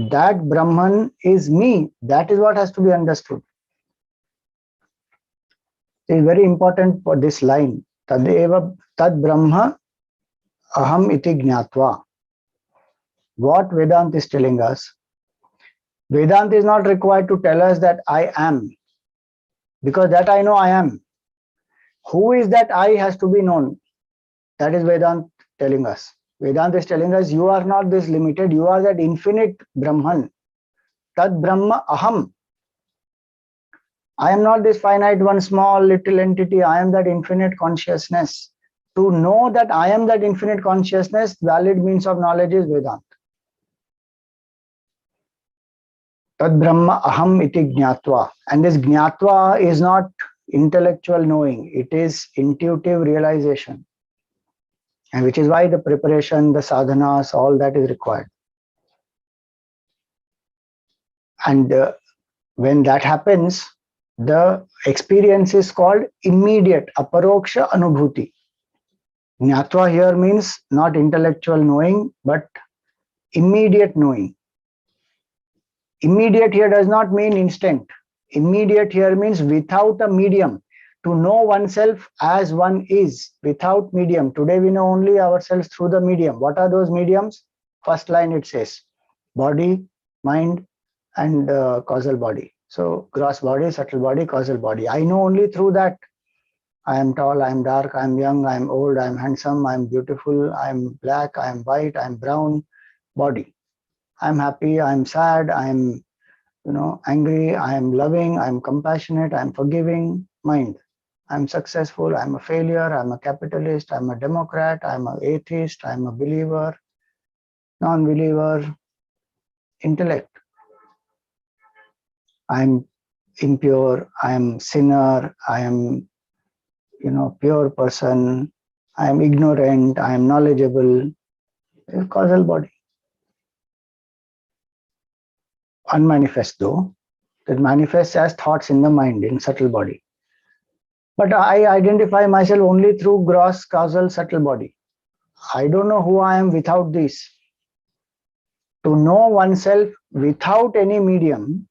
That Brahman is me. That is what has to be understood. It is very important for this line. Tadeva tad Brahma aham iti jnatva. What Vedanta is telling us? Vedanta is not required to tell us that I am, because that I know I am. Who is that I has to be known. That is Vedanta telling us. Vedanta is telling us you are not this limited, you are that infinite Brahman. Tad Brahma aham. I am not this finite one small little entity, I am that infinite consciousness. To know that I am that infinite consciousness, valid means of knowledge is Vedanta. Tad Brahma aham iti jnatva. And this jnatva is not intellectual knowing, it is intuitive realization. And which is why the preparation, the sadhanas, all that is required. And when that happens, the experience is called immediate, aparoksha anubhuti. Jnatva here means not intellectual knowing, but immediate knowing. Immediate here does not mean instant. Immediate here means without a medium. To know oneself as one is, without medium. Today we know only ourselves through the medium. What are those mediums? First line it says, body, mind, and causal body. So gross body, subtle body, causal body. I know only through that. I am tall, I am dark, I am young, I am old, I am handsome, I am beautiful, I am black, I am white, I am brown, body. I am happy, I am sad, I am angry, I am loving, I am compassionate, I am forgiving, mind. I am successful, I am a failure, I am a capitalist, I am a Democrat, I am an atheist, I am a believer, non-believer, intellect. I am impure, I am sinner, I am pure person, I am ignorant, I am knowledgeable. This is causal body. Unmanifest though, that manifests as thoughts in the mind, in subtle body. But I identify myself only through gross, causal, subtle body. I don't know who I am without this. To know oneself without any medium,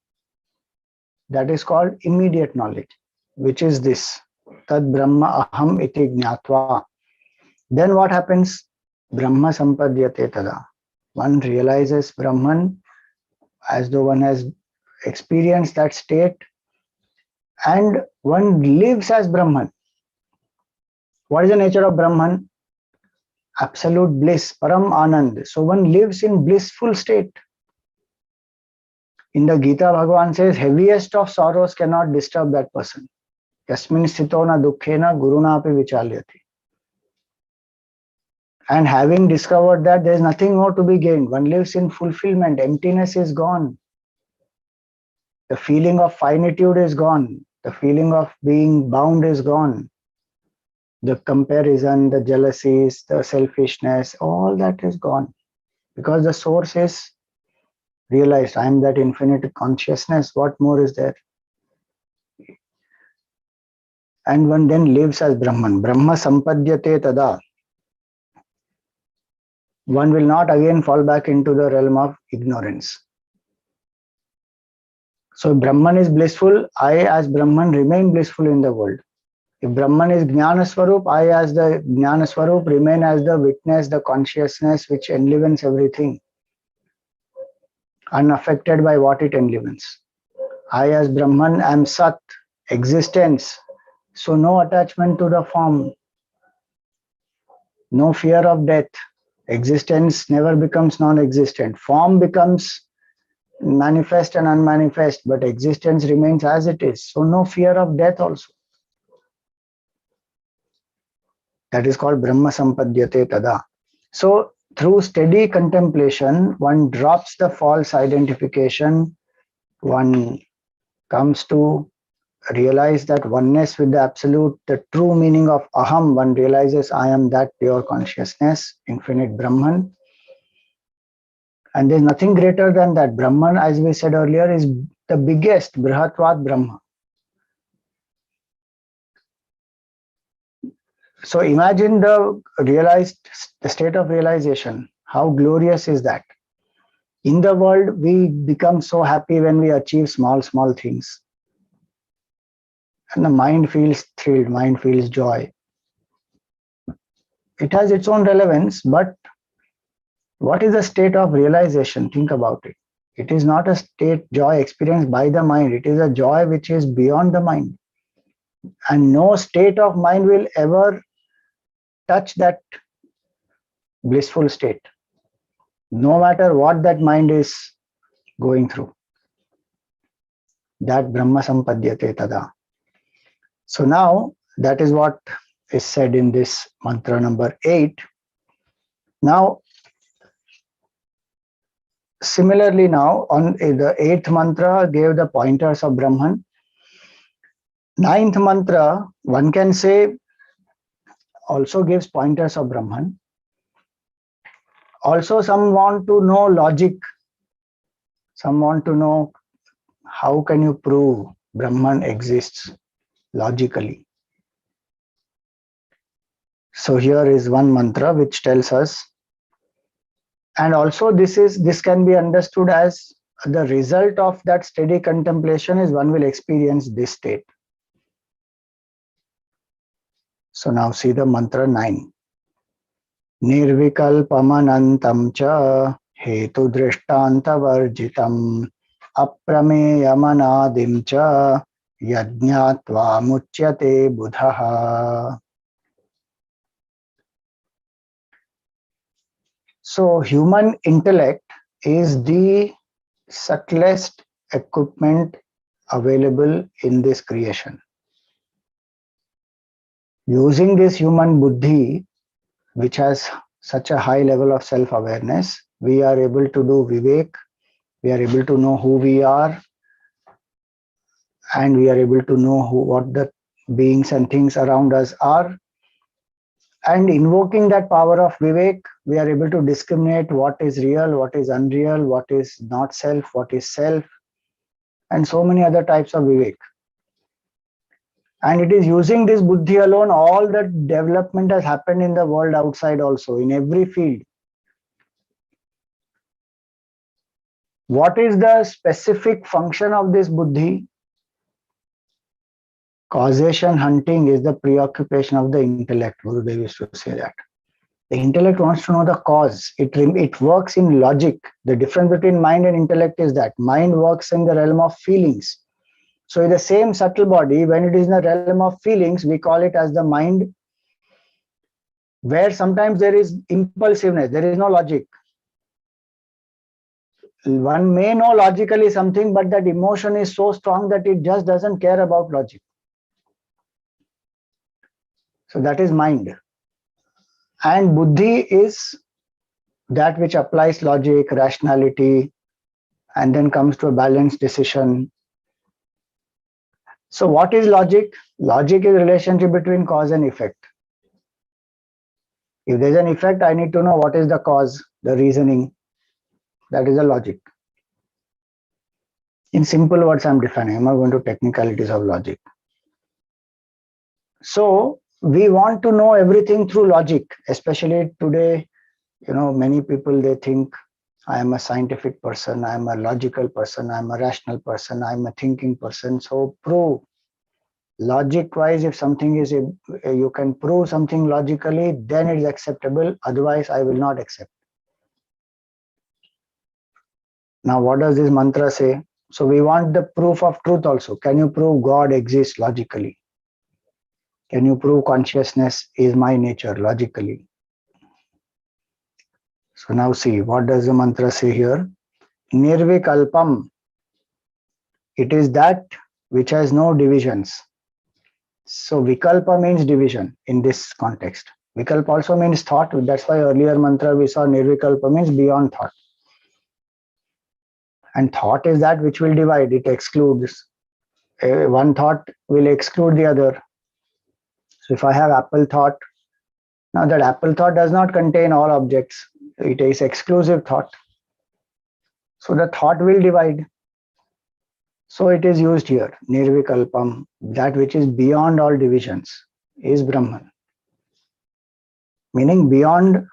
that is called immediate knowledge, which is this. Tad Brahma aham iti jnatva. Then what happens? Brahma sampadyate tada. One realizes Brahman as though one has experienced that state, and one lives as Brahman. What is the nature of Brahman? Absolute bliss, param anand. So one lives in blissful state. In the Gita, Bhagavan says, heaviest of sorrows cannot disturb that person. Yasmin sthito na dukkhena guruna api vichalyati. And having discovered that, there is nothing more to be gained. One lives in fulfillment. Emptiness is gone. The feeling of finitude is gone. The feeling of being bound is gone. The comparison, the jealousies, the selfishness, all that is gone. Because the source is realized. I am that infinite consciousness. What more is there? And one then lives as Brahman. Brahma sampadyate tada. One will not again fall back into the realm of ignorance. So if Brahman is blissful, I as Brahman remain blissful in the world. If Brahman is Jnana Swarup, I as the Jnana Swarup remain as the witness, the consciousness which enlivens everything, unaffected by what it enlivens. I as Brahman am Sat, existence. So no attachment to the form, no fear of death. Existence never becomes non-existent. Form becomes manifest and unmanifest, but existence remains as it is. So no fear of death also. That is called Brahma Sampadyate Tada. So through steady contemplation, one drops the false identification one comes to realize that oneness with the absolute, the true meaning of aham, one realizes I am that pure consciousness, infinite Brahman. And there's nothing greater than that. Brahman, as we said earlier, is the biggest, Brihatvat Brahma. So imagine the state of realization. How glorious is that? In the world, we become so happy when we achieve small things. And the mind feels thrilled, mind feels joy. It has its own relevance, but what is the state of realization? Think about it. It is not a state joy experienced by the mind. It is a joy which is beyond the mind. And no state of mind will ever touch that blissful state, no matter what that mind is going through. That Brahma Sampadyate Tada. So now that is what is said in this mantra number 8. Now, similarly, now on the 8th mantra gave the pointers of Brahman. 9th mantra, one can say, also gives pointers of Brahman. Also, some want to know logic. Some want to know how can you prove Brahman exists logically. So here is one mantra which tells us, and also this can be understood as the result of that steady contemplation is one will experience this state. So now see the mantra 9. Nirvikalpamanantam cha hetu drishtantavarjitam aprameyamanadim cha yajñatva muchyate buddhaha. So human intellect is the subtlest equipment available in this creation. Using this human buddhi, which has such a high level of self-awareness, we are able to do vivek, we are able to know who we are, and we are able to know what the beings and things around us are. And invoking that power of vivek, we are able to discriminate what is real, what is unreal, what is not self, what is self, and so many other types of vivek. And it is using this buddhi alone, all the development has happened in the world outside also, in every field. What is the specific function of this buddhi? Causation hunting is the preoccupation of the intellect. Gurudev used to say that. The intellect wants to know the cause. It works in logic. The difference between mind and intellect is that mind works in the realm of feelings. So in the same subtle body, when it is in the realm of feelings, we call it as the mind, where sometimes there is impulsiveness, there is no logic. One may know logically something, but that emotion is so strong that it just doesn't care about logic. So that is mind. And buddhi is that which applies logic, rationality, and then comes to a balanced decision. So what is logic? Logic is relationship between cause and effect. If there's an effect, I need to know what is the cause, the reasoning. That is the logic. In simple words, I'm defining. I'm not going to technicalities of logic. So we want to know everything through logic, especially today. Many people, they think I am a scientific person, I am a logical person, I am a rational person, I am a thinking person. So prove logic wise, if something is, you can prove something logically, then it is acceptable. Otherwise, I will not accept. Now, what does this mantra say? So we want the proof of truth also. Can you prove God exists logically? Can you prove consciousness is my nature logically? So now see, what does the mantra say here? Nirvikalpam. It is that which has no divisions. So vikalpa means division in this context. Vikalpa also means thought. That's why earlier mantra we saw nirvikalpa means beyond thought. And thought is that which will divide, it excludes. One thought will exclude the other. So if I have apple thought, now that apple thought does not contain all objects, it is exclusive thought. So the thought will divide. So it is used here, nirvikalpam, that which is beyond all divisions, is Brahman. Meaning beyond,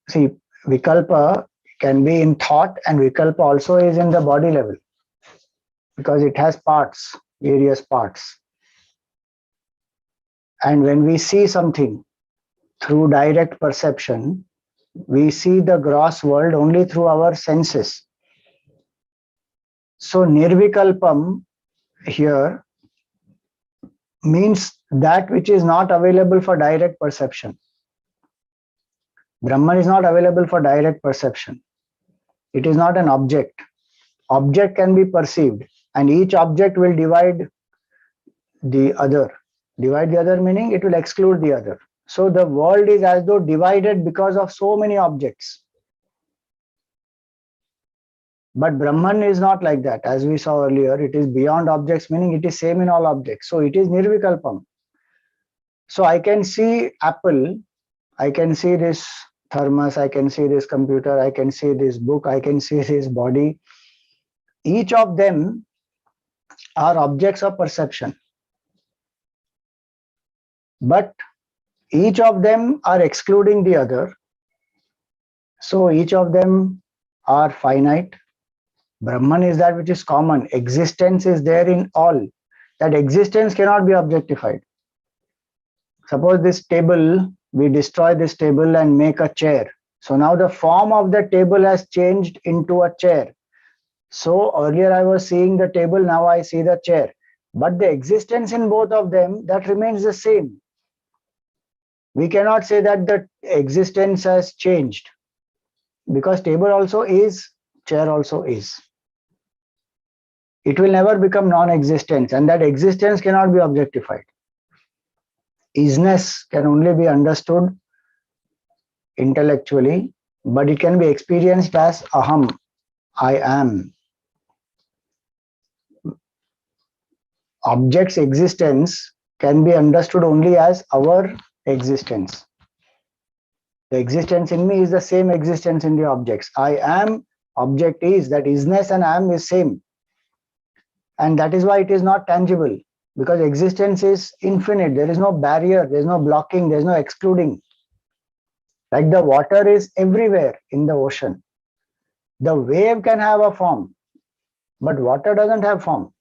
see, vikalpa can be in thought, and vikalpa also is in the body level, because it has parts, various parts. And when we see something through direct perception, we see the gross world only through our senses. So nirvikalpam here means that which is not available for direct perception. Brahman is not available for direct perception. It is not an object. Object can be perceived, and each object will divide the other. Divide the other meaning it will exclude the other. So the world is as though divided because of so many objects. But Brahman is not like that. As we saw earlier, it is beyond objects, meaning it is same in all objects. So it is nirvikalpam. So I can see apple, I can see this thermos, I can see this computer, I can see this book, I can see this body. Each of them are objects of perception. But each of them are excluding the other. So each of them are finite. Brahman is that which is common. Existence is there in all. That existence cannot be objectified. Suppose this table, we destroy this table and make a chair. So now the form of the table has changed into a chair. So earlier I was seeing the table, now I see the chair. But the existence in both of them, that remains the same. We cannot say that the existence has changed, because table also is, chair also is. It will never become non-existence, and that existence cannot be objectified. Isness can only be understood intellectually, but it can be experienced as aham, I am. Object's existence can be understood only as our existence. The existence in me is the same existence in the objects. I am, object is, that isness and am is same. And that is why it is not tangible, because existence is infinite. There is no barrier, there is no blocking, there is no excluding. Like the water is everywhere in the ocean. The wave can have a form, but water doesn't have form.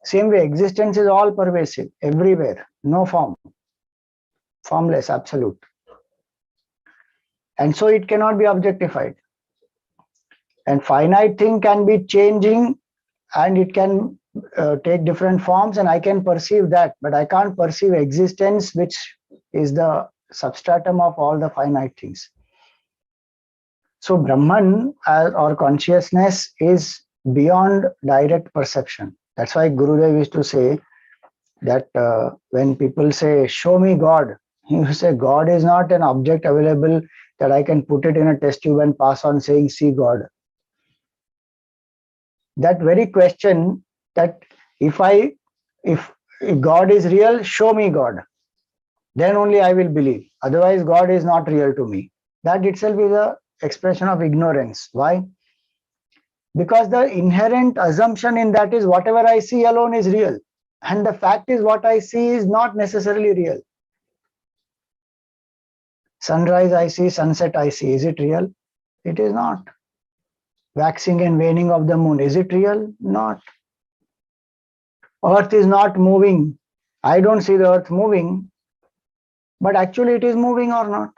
Same way, existence is all pervasive, everywhere, no form, formless, absolute. And so it cannot be objectified. And finite thing can be changing, and it can take different forms, and I can perceive that, but I can't perceive existence, which is the substratum of all the finite things. So Brahman or consciousness is beyond direct perception. That's why Gurudev used to say that when people say, show me God, he used to say, God is not an object available that I can put it in a test tube and pass on saying, see God. That very question, that if God is real, show me God, then only I will believe. Otherwise, God is not real to me. That itself is an expression of ignorance. Why? Because the inherent assumption in that is whatever I see alone is real. And the fact is what I see is not necessarily real. Sunrise I see, sunset I see. Is it real? It is not. Waxing and waning of the moon. Is it real? Not. Earth is not moving. I don't see the earth moving, but actually it is moving or not.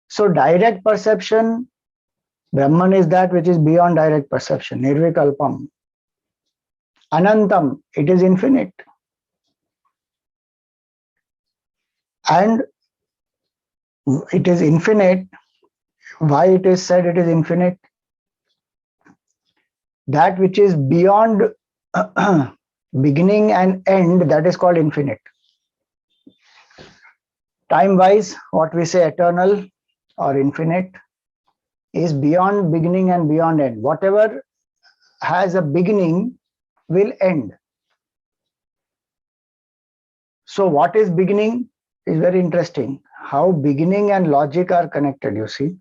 So direct perception, Brahman is that which is beyond direct perception, nirvikalpam. Anantam, it is infinite. And it is infinite. Why it is said it is infinite? That which is beyond beginning and end, that is called infinite. Time-wise, what we say eternal or infinite, is beyond beginning and beyond end. Whatever has a beginning will end. So what is beginning is very interesting. How beginning and logic are connected, you see.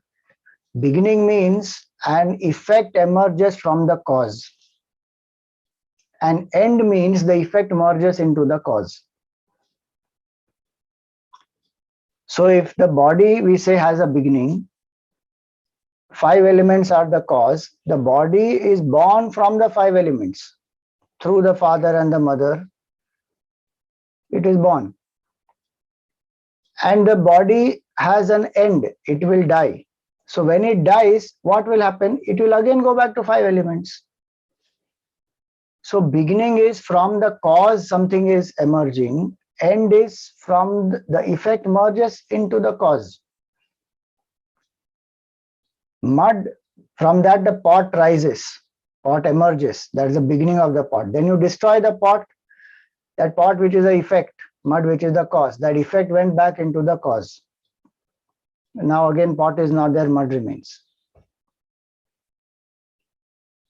Beginning means an effect emerges from the cause. And end means the effect merges into the cause. So if the body, we say, has a beginning, 5 elements are the cause. The body is born from the 5 elements. Through the father and the mother, it is born. And the body has an end. It will die. So when it dies, what will happen? It will again go back to 5 elements. So beginning is from the cause, something is emerging. End is from the effect merges into the cause. Mud, from that the pot rises, pot emerges. That is the beginning of the pot. Then you destroy the pot, that pot which is the effect, mud which is the cause. That effect went back into the cause. Now again pot is not there, mud remains.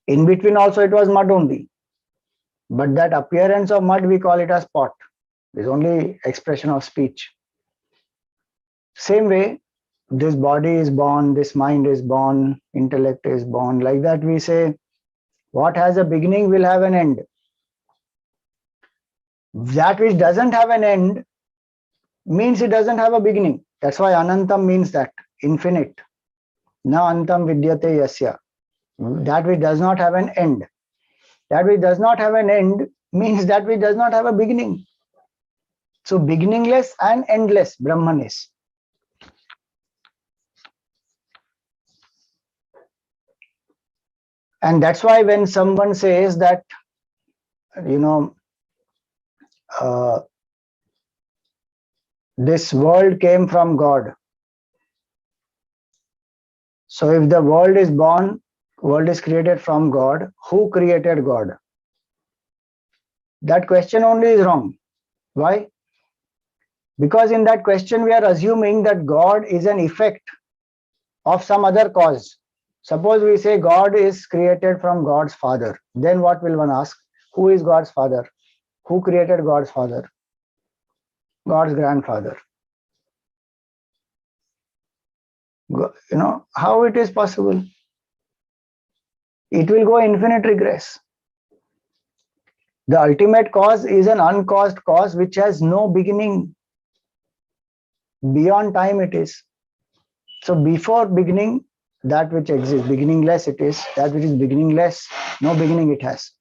In between also it was mud only. But that appearance of mud, we call it as pot. It is only expression of speech. Same way, this body is born, this mind is born, intellect is born. Like that we say, what has a beginning will have an end. That which doesn't have an end means it doesn't have a beginning. That's why Anantam means that, infinite. Na antam vidyate yasya. That which does not have an end. That which does not have an end means that which does not have a beginning. So beginningless and endless Brahman is. And that's why when someone says that, this world came from God. So if the world is born, world is created from God, who created God? That question only is wrong. Why? Because in that question we are assuming that God is an effect of some other cause. Suppose we say God is created from God's father. Then what will one ask? Who is God's father? Who created God's father? God's grandfather. How it is possible? It will go infinite regress. The ultimate cause is an uncaused cause which has no beginning. Beyond time it is. So before beginning, that which exists, beginningless it is. That which is beginningless, no beginning it has.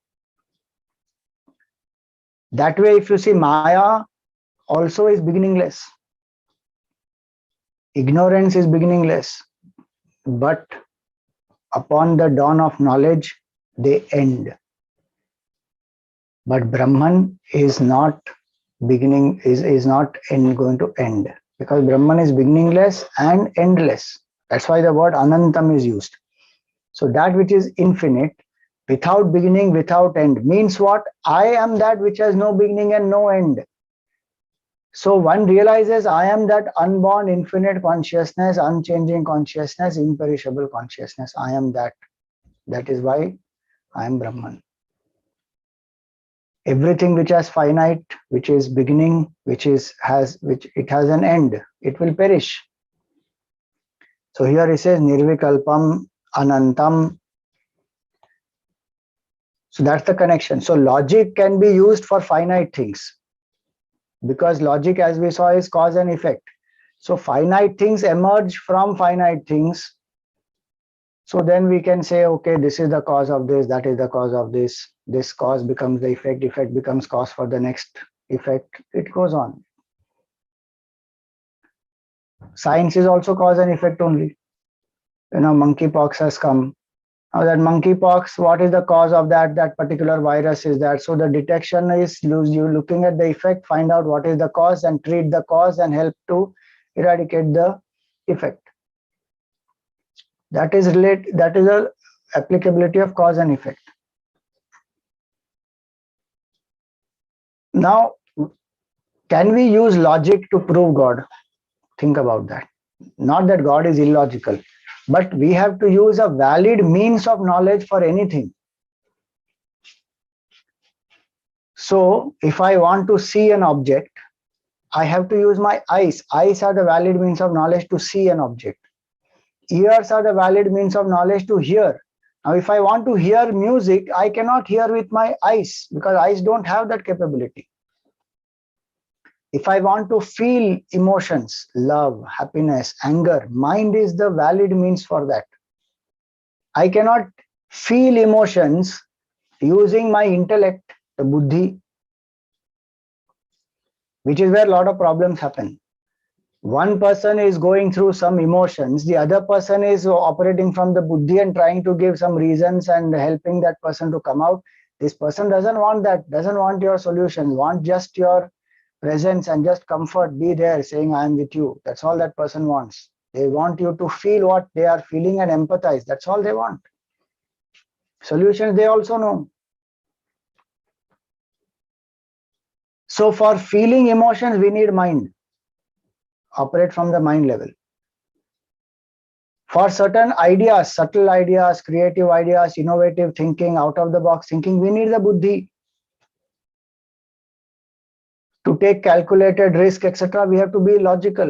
That way, if you see, Maya also is beginningless. Ignorance is beginningless. But upon the dawn of knowledge, they end. But Brahman is not beginning, is not going to end. Because Brahman is beginningless and endless. That's why the word Anantam is used. So that which is infinite, without beginning, without end, means what? I am that which has no beginning and no end. So one realizes I am that unborn, infinite consciousness, unchanging consciousness, imperishable consciousness. I am that. That is why I am Brahman. Everything which has finite, which is beginning, which it has an end, it will perish. So here it says Nirvikalpam, Anantam. So that's the connection. So logic can be used for finite things. Because logic, as we saw, is cause and effect. So finite things emerge from finite things. So then we can say, okay, this is the cause of this, that is the cause of this. This cause becomes the effect, effect becomes cause for the next effect. It goes on. Science is also cause and effect only. Monkeypox has come. Now that monkeypox, what is the cause of that? That particular virus is that. So the detection is you looking at the effect, find out what is the cause and treat the cause and help to eradicate the effect. That is the applicability of cause and effect. Now, can we use logic to prove God? Think about that. Not that God is illogical, But we have to use a valid means of knowledge for anything. So if I want to see an object, I have to use my eyes. Eyes are the valid means of knowledge to see an object. Ears are the valid means of knowledge to hear. Now, if I want to hear music, I cannot hear with my eyes because eyes don't have that capability. If I want to feel emotions, love, happiness, anger, mind is the valid means for that. I cannot feel emotions using my intellect, the buddhi, which is where a lot of problems happen. One person is going through some emotions, the other person is operating from the buddhi and trying to give some reasons and helping that person to come out. This person doesn't want that, doesn't want your solution, want just your presence and just comfort, be there saying I am with you. That's all that person wants. They want you to feel what they are feeling and empathize. That's all they want. Solutions they also know. So for feeling emotions, we need mind. Operate from the mind level. For certain ideas, subtle ideas, creative ideas, innovative thinking, out of the box thinking, we need the buddhi. To take calculated risk, etc., we have to be logical.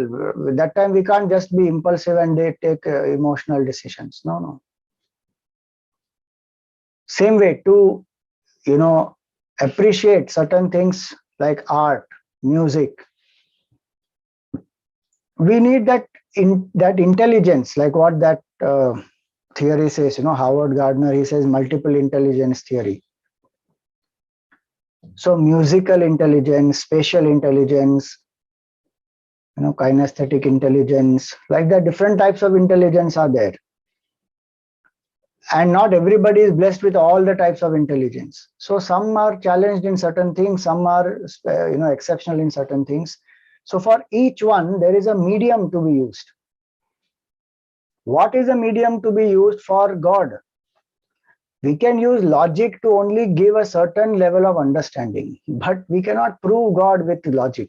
That time we can't just be impulsive and they take emotional decisions. No. Same way to, appreciate certain things like art, music. We need that intelligence, like what that theory says. Howard Gardner, he says multiple intelligence theory. So musical intelligence, spatial intelligence, kinesthetic intelligence, like that, different types of intelligence are there. And not everybody is blessed with all the types of intelligence. So some are challenged in certain things, some are exceptional in certain things. So for each one, there is a medium to be used. What is a medium to be used for God? We can use logic to only give a certain level of understanding, but we cannot prove God with logic.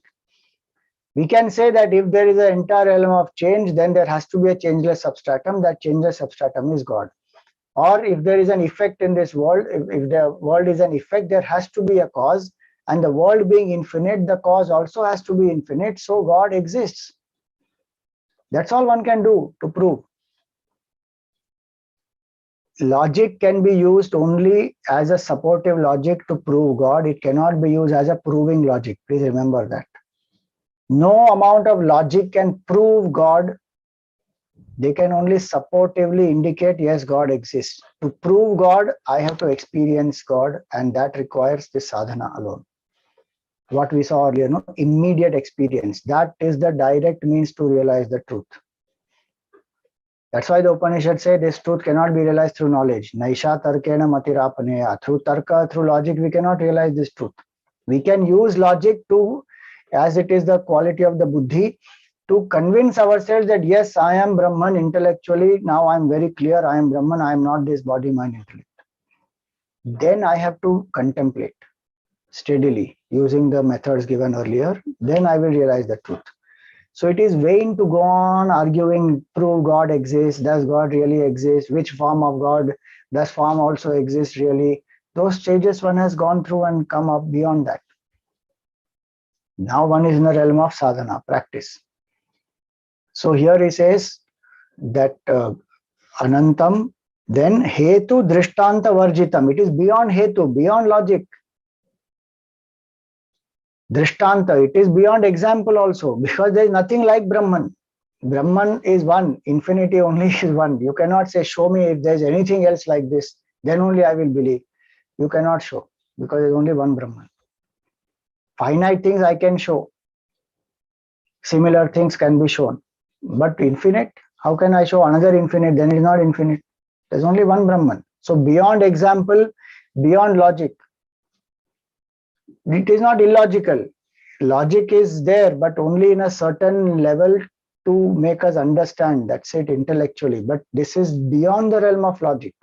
We can say that if there is an entire realm of change, then there has to be a changeless substratum. That changeless substratum is God. Or if there is an effect in this world, if the world is an effect, there has to be a cause. And the world being infinite, the cause also has to be infinite. So God exists. That's all one can do to prove. Logic can be used only as a supportive logic to prove God. It cannot be used as a proving logic. Please remember that. No amount of logic can prove God. They can only supportively indicate, yes, God exists. To prove God, I have to experience God, and that requires this sadhana alone. What we saw earlier, immediate experience. That is the direct means to realize the truth. That's why the Upanishad say this truth cannot be realized through knowledge. Naisha tarkena matirapaneya. Through tarka, through logic, we cannot realize this truth. We can use logic to, as it is the quality of the buddhi, to convince ourselves that yes, I am Brahman intellectually. Now I am very clear, I am Brahman, I am not this body, mind, intellect. Then I have to contemplate steadily using the methods given earlier. Then I will realize the truth. So it is vain to go on arguing, prove God exists, does God really exist, which form of God, does form also exist really. Those stages one has gone through and come up beyond that. Now one is in the realm of sadhana, practice. So here he says that anantam, then hetu drishtanta varjitam. It is beyond hetu, beyond logic. Drishtanta, it is beyond example also, because there is nothing like Brahman. Brahman is one, infinity only is one. You cannot say, show me if there is anything else like this, then only I will believe. You cannot show, because there is only one Brahman. Finite things I can show. Similar things can be shown. But infinite, how can I show another infinite? Then it is not infinite. There is only one Brahman. So beyond example, beyond logic. It is not illogical. Logic is there, but only in a certain level to make us understand. That's it intellectually. But this is beyond the realm of logic.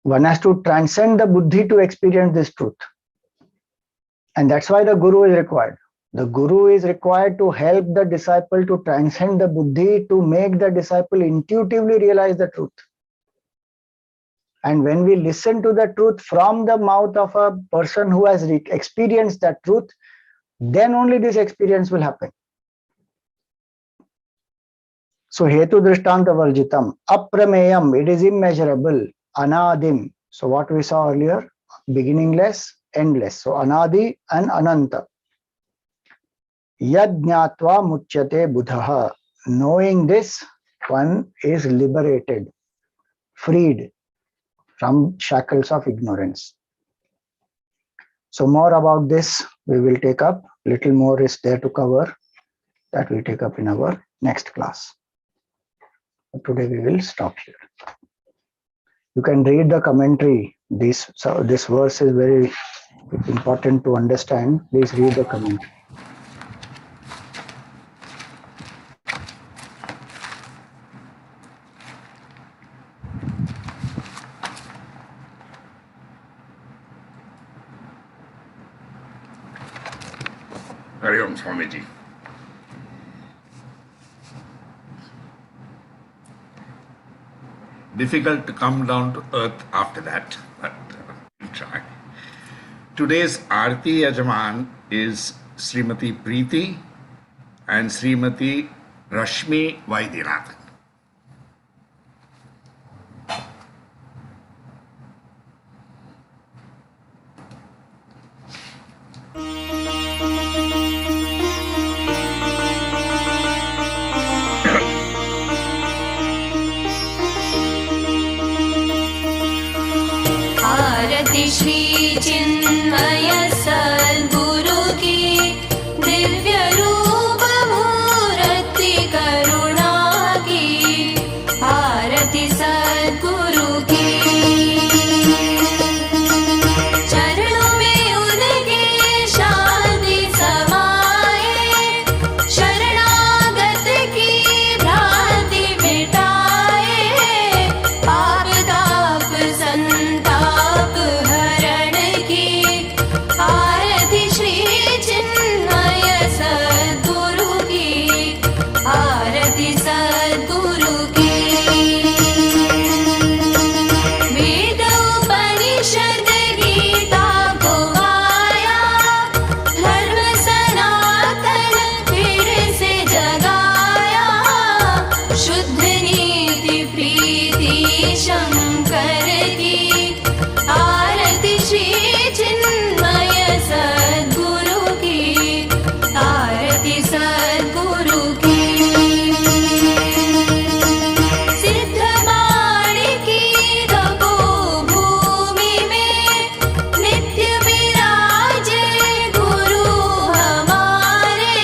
One has to transcend the buddhi to experience this truth. And that's why the guru is required. The guru is required to help the disciple to transcend the buddhi, to make the disciple intuitively realize the truth. And when we listen to the truth from the mouth of a person who has experienced that truth, then only this experience will happen. So hetu drishtanta varjitam, aprameyam, it is immeasurable, anadim. So what we saw earlier, beginningless, endless. So anadi and ananta. Yad jnatva muchyate buddhaha. Knowing this, one is liberated, freed from shackles of ignorance. So more about this we will take up. Little more is there to cover. That we'll take up in our next class. But today we will stop here. You can read the commentary. This verse is very important to understand. Please read the commentary. Hari Om Swamiji. Difficult to come down to earth after that, but we'll try. Today's Aarti Yajaman is Srimati Preeti and Srimati Rashmi Vaidyanathan. Shri चिन्मय सद्गुरु की दिव्य रूप मूर्ति करुणा की आरती सद्गुरु की चरणों में उनके शांति समाए शरणागत की भ्रांति मिटाए पाप ताप संताप हरण की आरती श्री चिन्मय सद्गुरु की आरती सद्गुरु की वेद उपनिषद गीता को गाया धर्म सनातन फिर से जगाया शुद्ध नीति प्रीति शंकर की आरती श्री चिन्मय सद्गुरु की आरती सद्गुरु की सिद्ध माणिकी तपो भूमि में नित्य विराजे गुरु हमारे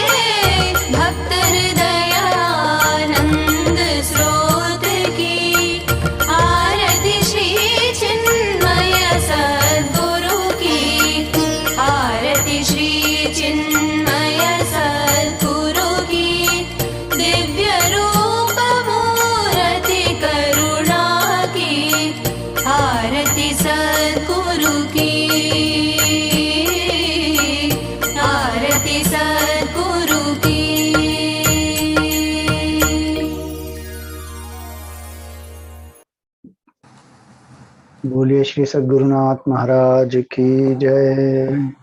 भक्त हृदय आनंद स्रोत की आरती श्री चिन्मय सद्गुरु की आरती श्री चिन्मय सद्गुरु की दिव्य रूप मूर्ति करुणा की आरती सद्गुरु की आरती सद्गुरु की बोलिए श्री सद्गुरुनाथ महाराज की जय.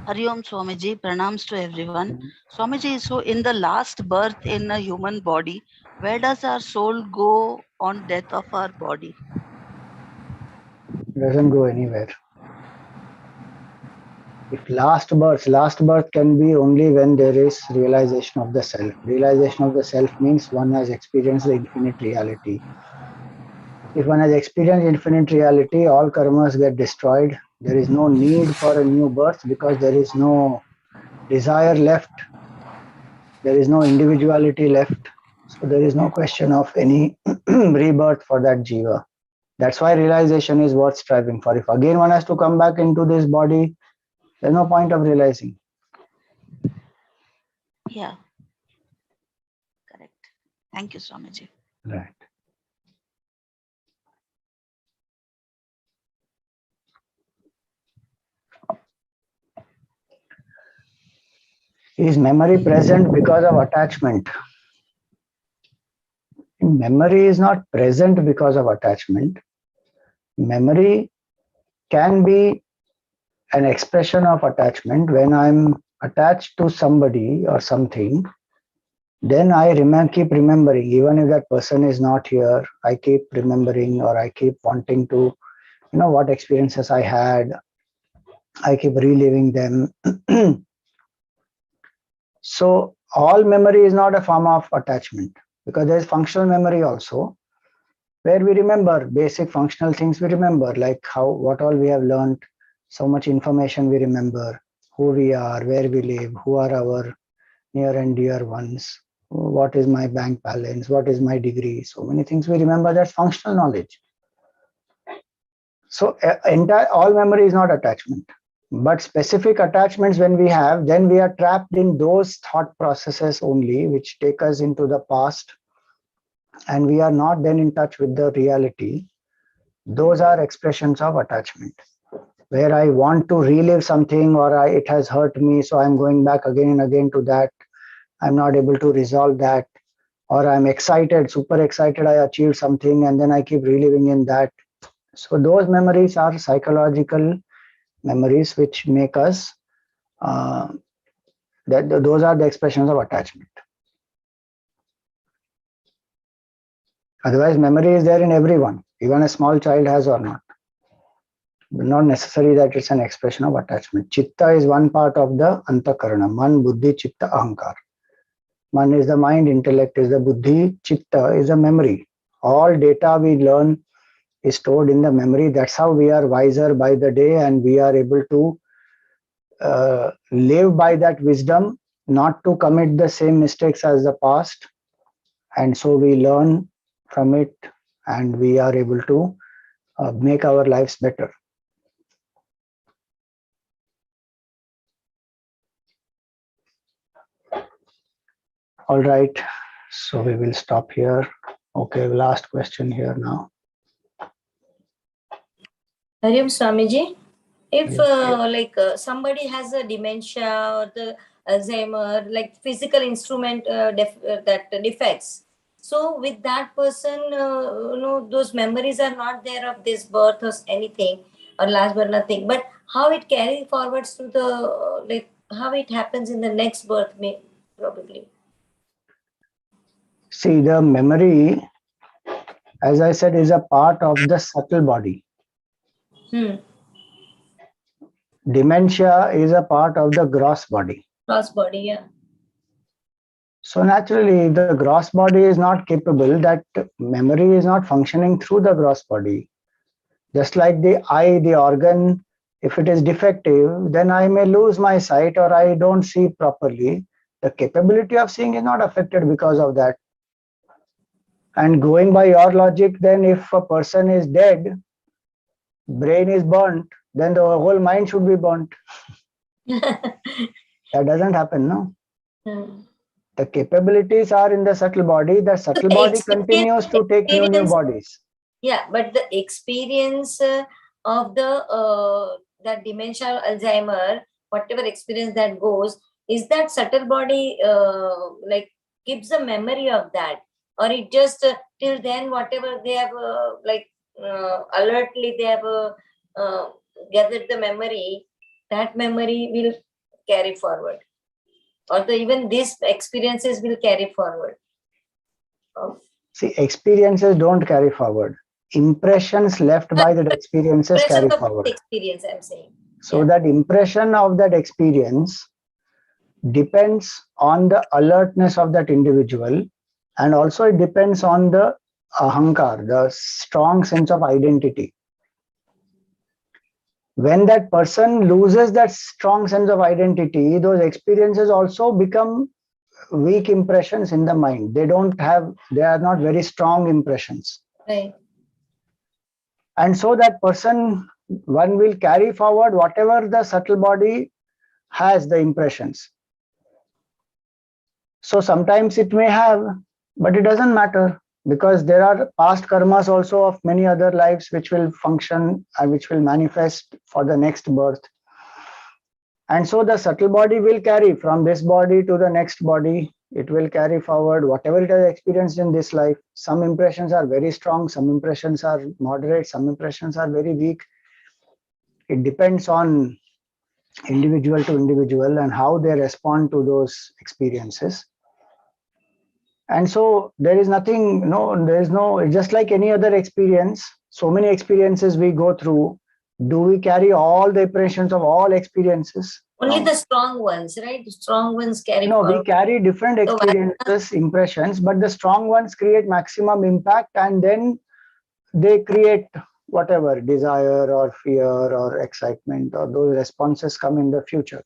Hari Om Swamiji, pranams to everyone. Swamiji, so in the last birth in a human body, where does our soul go on death of our body? Doesn't go anywhere. If last birth can be only when there is realization of the self. Realization of the self means one has experienced the infinite reality. If one has experienced infinite reality, all karmas get destroyed. There is no need for a new birth because there is no desire left. There is no individuality left. So there is no question of any rebirth for that jiva. That's why realization is worth striving for. If again one has to come back into this body, there's no point of realizing. Yeah. Correct. Thank you, Swamiji. Right. Is memory present because of attachment? Memory is not present because of attachment. Memory can be an expression of attachment. When I'm attached to somebody or something, then I keep remembering, even if that person is not here, I keep remembering, or I keep wanting to, what experiences I had, I keep reliving them. So all memory is not a form of attachment, because there is functional memory also, where we remember basic functional things. We remember, like what all we have learned, so much information we remember, who we are, where we live, who are our near and dear ones, what is my bank balance, what is my degree, so many things we remember. That's functional knowledge. So all memory is not attachment, but specific attachments when we have, then we are trapped in those thought processes only, which take us into the past, and we are not then in touch with the reality. Those are expressions of attachment, where I want to relive something, or it has hurt me, so I'm going back again and again to that. I'm not able to resolve that. Or I'm excited, super excited, I achieved something, and then I keep reliving in that. So those memories are psychological memories, which make us, those are the expressions of attachment. Otherwise, memory is there in everyone, even a small child has or not. But not necessary that it's an expression of attachment. Chitta is one part of the antakarana. Man, buddhi, chitta, ahankar. Man is the mind, intellect is the buddhi, chitta is the memory. All data we learn is stored in the memory. That's how we are wiser by the day, and we are able to live by that wisdom, not to commit the same mistakes as the past. And so we learn from it, and we are able to make our lives better. All right, so we will stop here. Okay, last question here now. Hariam Swamiji, if somebody has a dementia or the Alzheimer, like physical instrument that defects, so with that person, those memories are not there of this birth or anything or last birth, nothing. But how it carries forwards to the how it happens in the next birth, probably. See, the memory, as I said, is a part of the subtle body. Dementia is a part of the gross body. Gross body, yeah. So naturally, the gross body is not capable, that memory is not functioning through the gross body. Just like the eye, the organ, if it is defective, then I may lose my sight, or I don't see properly. The capability of seeing is not affected because of that. And going by your logic, then if a person is dead, brain is burnt, then the whole mind should be burnt. That doesn't happen, no? The capabilities are in the subtle body. The subtle body continues to take new bodies. Yeah, but the experience of that dementia, Alzheimer, whatever experience that goes, is that subtle body keeps a memory of that, or it just till then whatever they have alertly they have gathered the memory, that memory will carry forward, or even these experiences will carry forward. See, experiences don't carry forward. Impressions left by the experiences carry forward. Experience, I'm saying. So that impression of that experience depends on the alertness of that individual, and also it depends on the ahankar, the strong sense of identity. When that person loses that strong sense of identity, those experiences also become weak impressions in the mind. They are not very strong impressions. Right. And so that person, one will carry forward whatever the subtle body has, the impressions. So sometimes it may have, but it doesn't matter, because there are past karmas also of many other lives which will function and which will manifest for the next birth. And so the subtle body will carry from this body to the next body. It will carry forward whatever it has experienced in this life. Some impressions are very strong, some impressions are moderate, some impressions are very weak. It depends on individual to individual and how they respond to those experiences. And so there is nothing, no, there is no, it's just like any other experience. So many experiences we go through. Do we carry all the impressions of all experiences? Only No. the strong ones, right? The strong ones carry No, we forward. carry different So why- experiences, impressions, but the strong ones create maximum impact, and then they create whatever desire or fear or excitement, or those responses come in the future.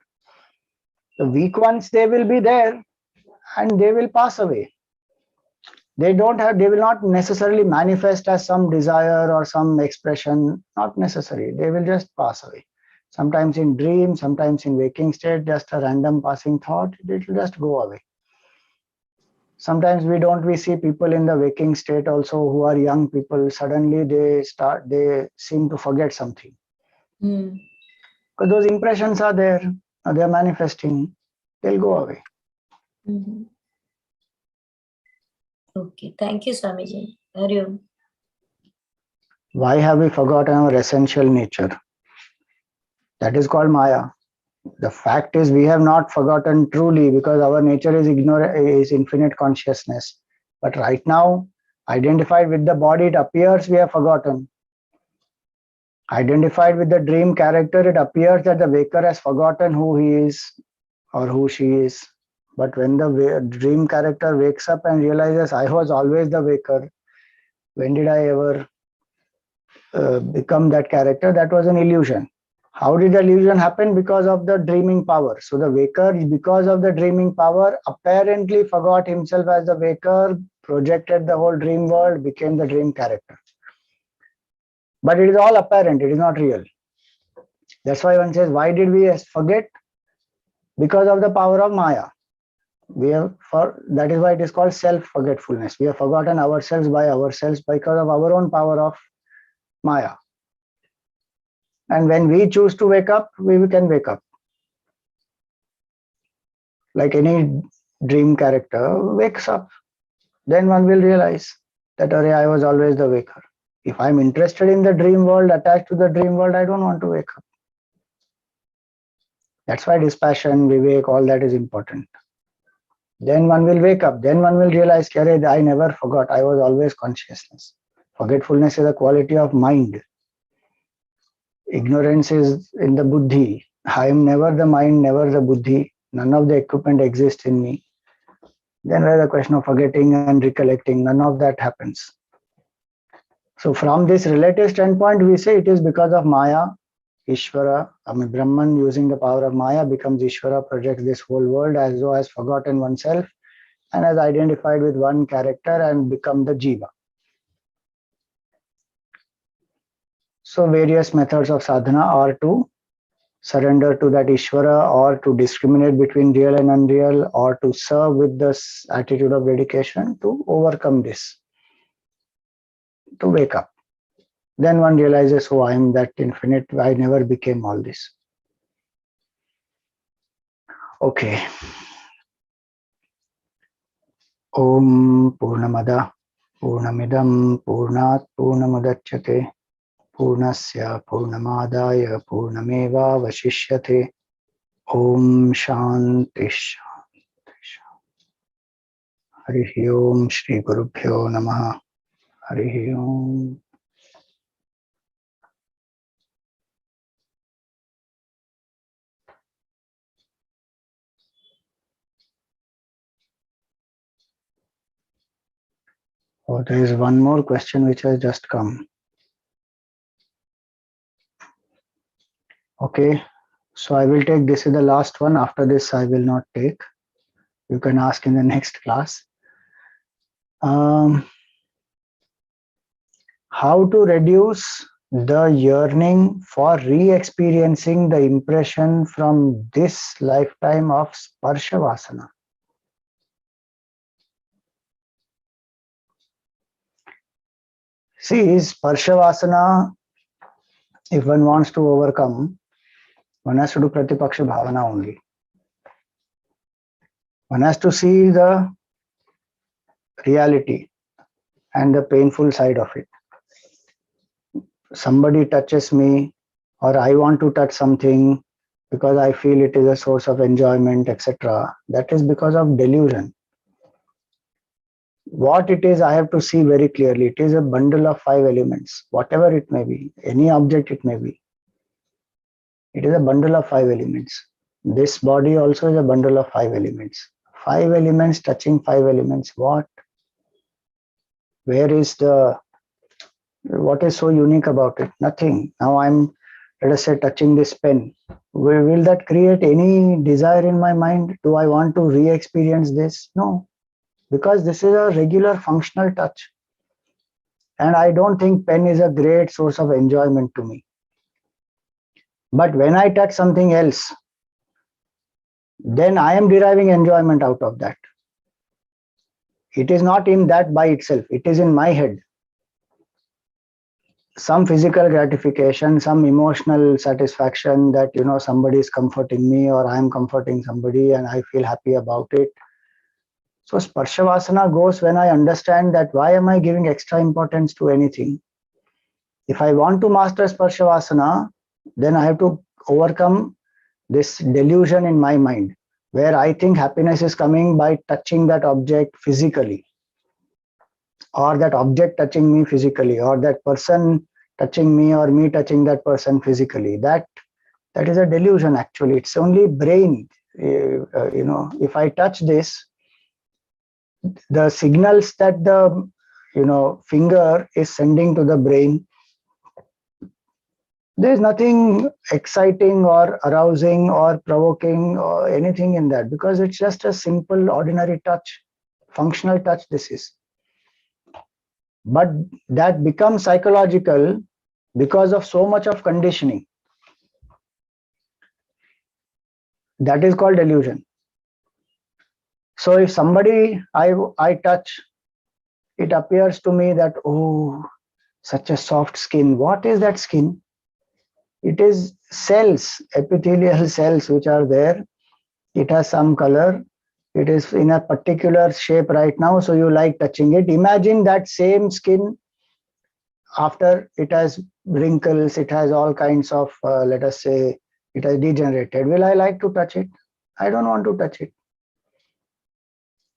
The weak ones, they will be there and they will pass away. They will not necessarily manifest as some desire or some expression, not necessary. They will just pass away. Sometimes in dream, sometimes in waking state, just a random passing thought, it will just go away. Sometimes we see people in the waking state also who are young people, suddenly they seem to forget something. Hmm. Because those impressions are there, they are manifesting, they'll go away. Mhm. Okay, thank you, Swamiji. Hari Om. Why have we forgotten our essential nature? That is called Maya. The fact is, we have not forgotten truly because our nature is infinite consciousness. But right now, identified with the body, it appears we have forgotten. Identified with the dream character, it appears that the waker has forgotten who he is or who she is. But when the dream character wakes up and realizes, I was always the waker, when did I ever become that character? That was an illusion. How did the illusion happen? Because of the dreaming power. So the waker, because of the dreaming power, apparently forgot himself as the waker, projected the whole dream world, became the dream character. But it is all apparent, it is not real. That's why one says, why did we forget? Because of the power of Maya. That is why it is called self-forgetfulness. We have forgotten ourselves because of our own power of Maya. And when we choose to wake up, we can wake up. Like any dream character wakes up. Then one will realize that, I was always the waker. If I'm interested in the dream world, attached to the dream world, I don't want to wake up. That's why dispassion, vivek, all that is important. Then one will wake up. Then one will realize, I never forgot. I was always consciousness. Forgetfulness is a quality of mind. Ignorance is in the buddhi. I am never the mind, never the buddhi. None of the equipment exists in me. Then there's a question of forgetting and recollecting. None of that happens. So from this relative standpoint, we say it is because of Maya, Ishvara, Brahman using the power of Maya becomes Ishvara, projects this whole world as though has forgotten oneself and has identified with one character and become the Jiva. So various methods of sadhana are to surrender to that Ishvara, or to discriminate between real and unreal, or to serve with this attitude of dedication to overcome this, to wake up. Then one realizes, I am that infinite, I never became all this. Okay. Om Purnamada Purnamidam Purnat Purnamudachyate Purnasya Purnamadaya Purnameva Vashishyate. Om Shanti Shanti Shanti. Harihi Om Shri Gurubhyo Namaha. Harihi Om. Oh, there is one more question which has just come. Okay, so I will take this is the last one. After this, I will not take. You can ask in the next class. How to reduce the yearning for re-experiencing the impression from this lifetime of Sparsha Vasana. See, Sparsha Vasana, if one wants to overcome, One has to do Pratipaksha Bhavana only. One has to see the reality and the painful side of it. Somebody touches me, or I want to touch something because I feel it is a source of enjoyment, etc. That is because of delusion. What it is, I have to see very clearly. It is a bundle of 5 elements, whatever it may be, any object it may be. It is a bundle of 5 elements. This body also is a bundle of 5 elements. 5 elements touching 5 elements. What? Where is the, what is so unique about it? Nothing. Now I'm, let us say, touching this pen. Will that create any desire in my mind? Do I want to re-experience this? No, because this is a regular functional touch. And I don't think pen is a great source of enjoyment to me. But when I touch something else, then I am deriving enjoyment out of that. It is not in that by itself, it is in my head. Some physical gratification, some emotional satisfaction that, somebody is comforting me or I am comforting somebody and I feel happy about it. So Sparshavasana goes when I understand that why am I giving extra importance to anything? If I want to master Sparshavasana, then I have to overcome this delusion in my mind, where I think happiness is coming by touching that object physically, or that object touching me physically, or that person touching me, or me touching that person physically. That is a delusion actually. It's only brain. If I touch this, the signals that the finger is sending to the brain, there is nothing exciting or arousing or provoking or anything in that, because it's just a simple ordinary touch, functional touch this is. But that becomes psychological because of so much of conditioning. That is called delusion. So if somebody I touch, it appears to me that, oh, such a soft skin. What is that skin? It is cells, epithelial cells which are there. It has some color. It is in a particular shape right now, so you like touching it. Imagine that same skin after it has wrinkles, it has all kinds of, let us say, it has degenerated. Will I like to touch it? I don't want to touch it.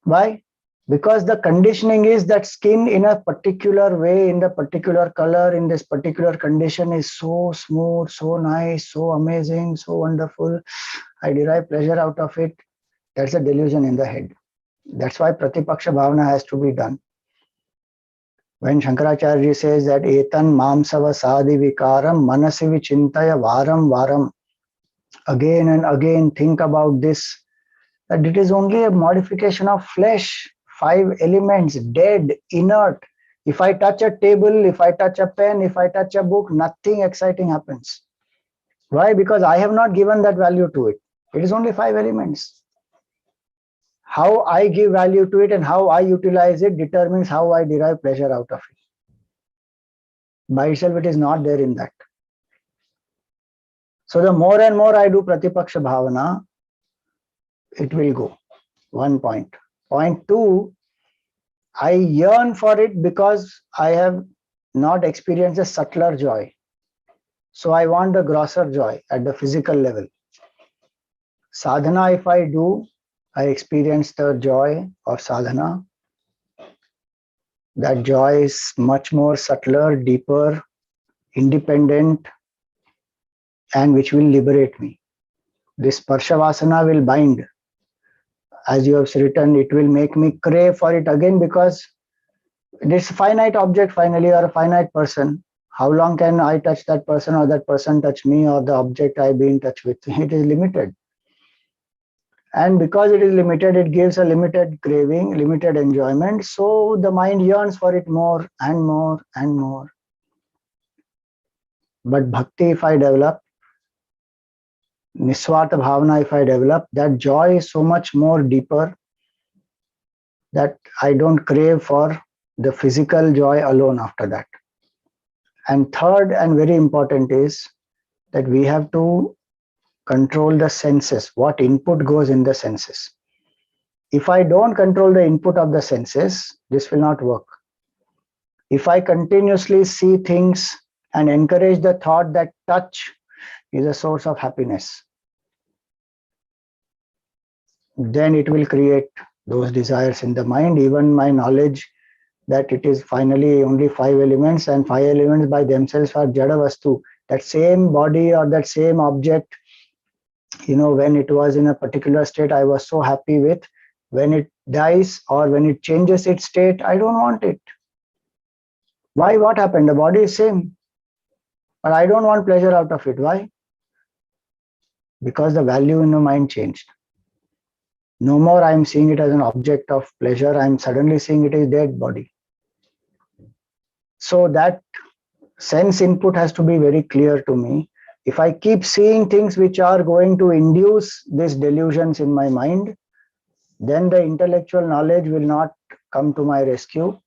Why? Because the conditioning is that skin in a particular way, in the particular color, in this particular condition is so smooth, so nice, so amazing, so wonderful. I derive pleasure out of it. That's a delusion in the head. That's why Pratipaksha Bhavana has to be done. When Shankaracharya says that etan mamsava sadhi vikaram manasi vichintaya varam varam, again and again think about this, that it is only a modification of flesh, 5 elements, dead, inert. If I touch a table, if I touch a pen, if I touch a book, nothing exciting happens. Why? Because I have not given that value to it. It is only 5 elements. How I give value to it and how I utilize it determines how I derive pleasure out of it. By itself, it is not there in that. So the more and more I do Pratipaksha Bhavana, it will go. 1 point. Point 2, I yearn for it because I have not experienced a subtler joy. So I want the grosser joy at the physical level. Sadhana, if I do, I experience the joy of sadhana. That joy is much more subtler, deeper, independent, and which will liberate me. This Sparshavasana will bind. As you have written, it will make me crave for it again, because this finite object finally, or a finite person. How long can I touch that person, or that person touch me, or the object I be in touch with? It is limited. And because it is limited, it gives a limited craving, limited enjoyment. So the mind yearns for it more and more and more. But bhakti, if I develop, Niswartha Bhavana, if I develop, that joy is so much more deeper that I don't crave for the physical joy alone after that. And third and very important is that we have to control the senses, what input goes in the senses. If I don't control the input of the senses, this will not work. If I continuously see things and encourage the thought that touch is a source of happiness, then it will create those desires in the mind. Even my knowledge that it is finally only 5 elements, and 5 elements by themselves are jada vastu. That same body or that same object, when it was in a particular state, I was so happy with. When it dies or when it changes its state, I don't want it. Why? What happened? The body is same, but I don't want pleasure out of it. Why? Because the value in the mind changed. No more I am seeing it as an object of pleasure. I am suddenly seeing it as dead body. So that sense input has to be very clear to me. If I keep seeing things which are going to induce these delusions in my mind, then the intellectual knowledge will not come to my rescue.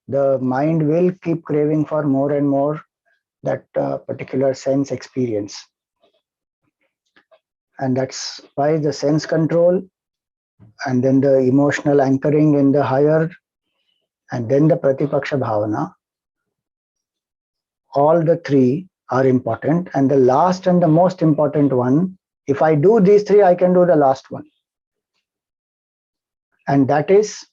The mind will keep craving for more and more that particular sense experience. And that's why the sense control, and then the emotional anchoring in the higher, and then the pratipaksha bhavana, all the three are important. And the last and the most important one, if I do these three, I can do the last one. And that is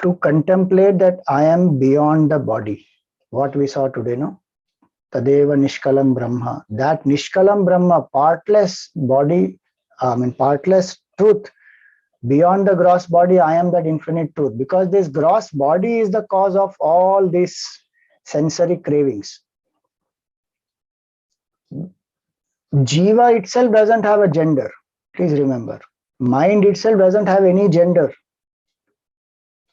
to contemplate that I am beyond the body. What we saw today, no? Tadeva Nishkalam Brahma. That Nishkalam Brahma, partless body, partless truth. Beyond the gross body, I am that infinite truth. Because this gross body is the cause of all these sensory cravings. Jiva itself doesn't have a gender. Please remember. Mind itself doesn't have any gender.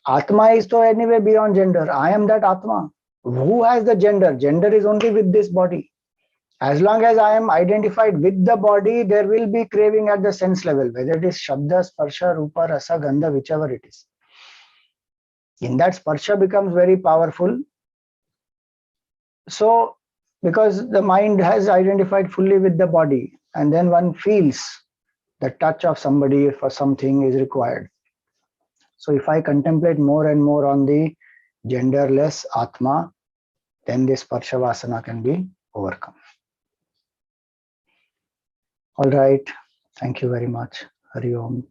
Atma is to anyway beyond gender. I am that Atma. Who has the gender? Gender is only with this body. As long as I am identified with the body, there will be craving at the sense level, whether it is Shabda, Sparsha, Rupa, Rasa, Gandha, whichever it is. In that, Sparsha becomes very powerful. So, because the mind has identified fully with the body, and then one feels the touch of somebody for something is required. So if I contemplate more and more on the genderless Atma, then this Sparsha Vasana can be overcome. All right. Thank you very much. Hari Om.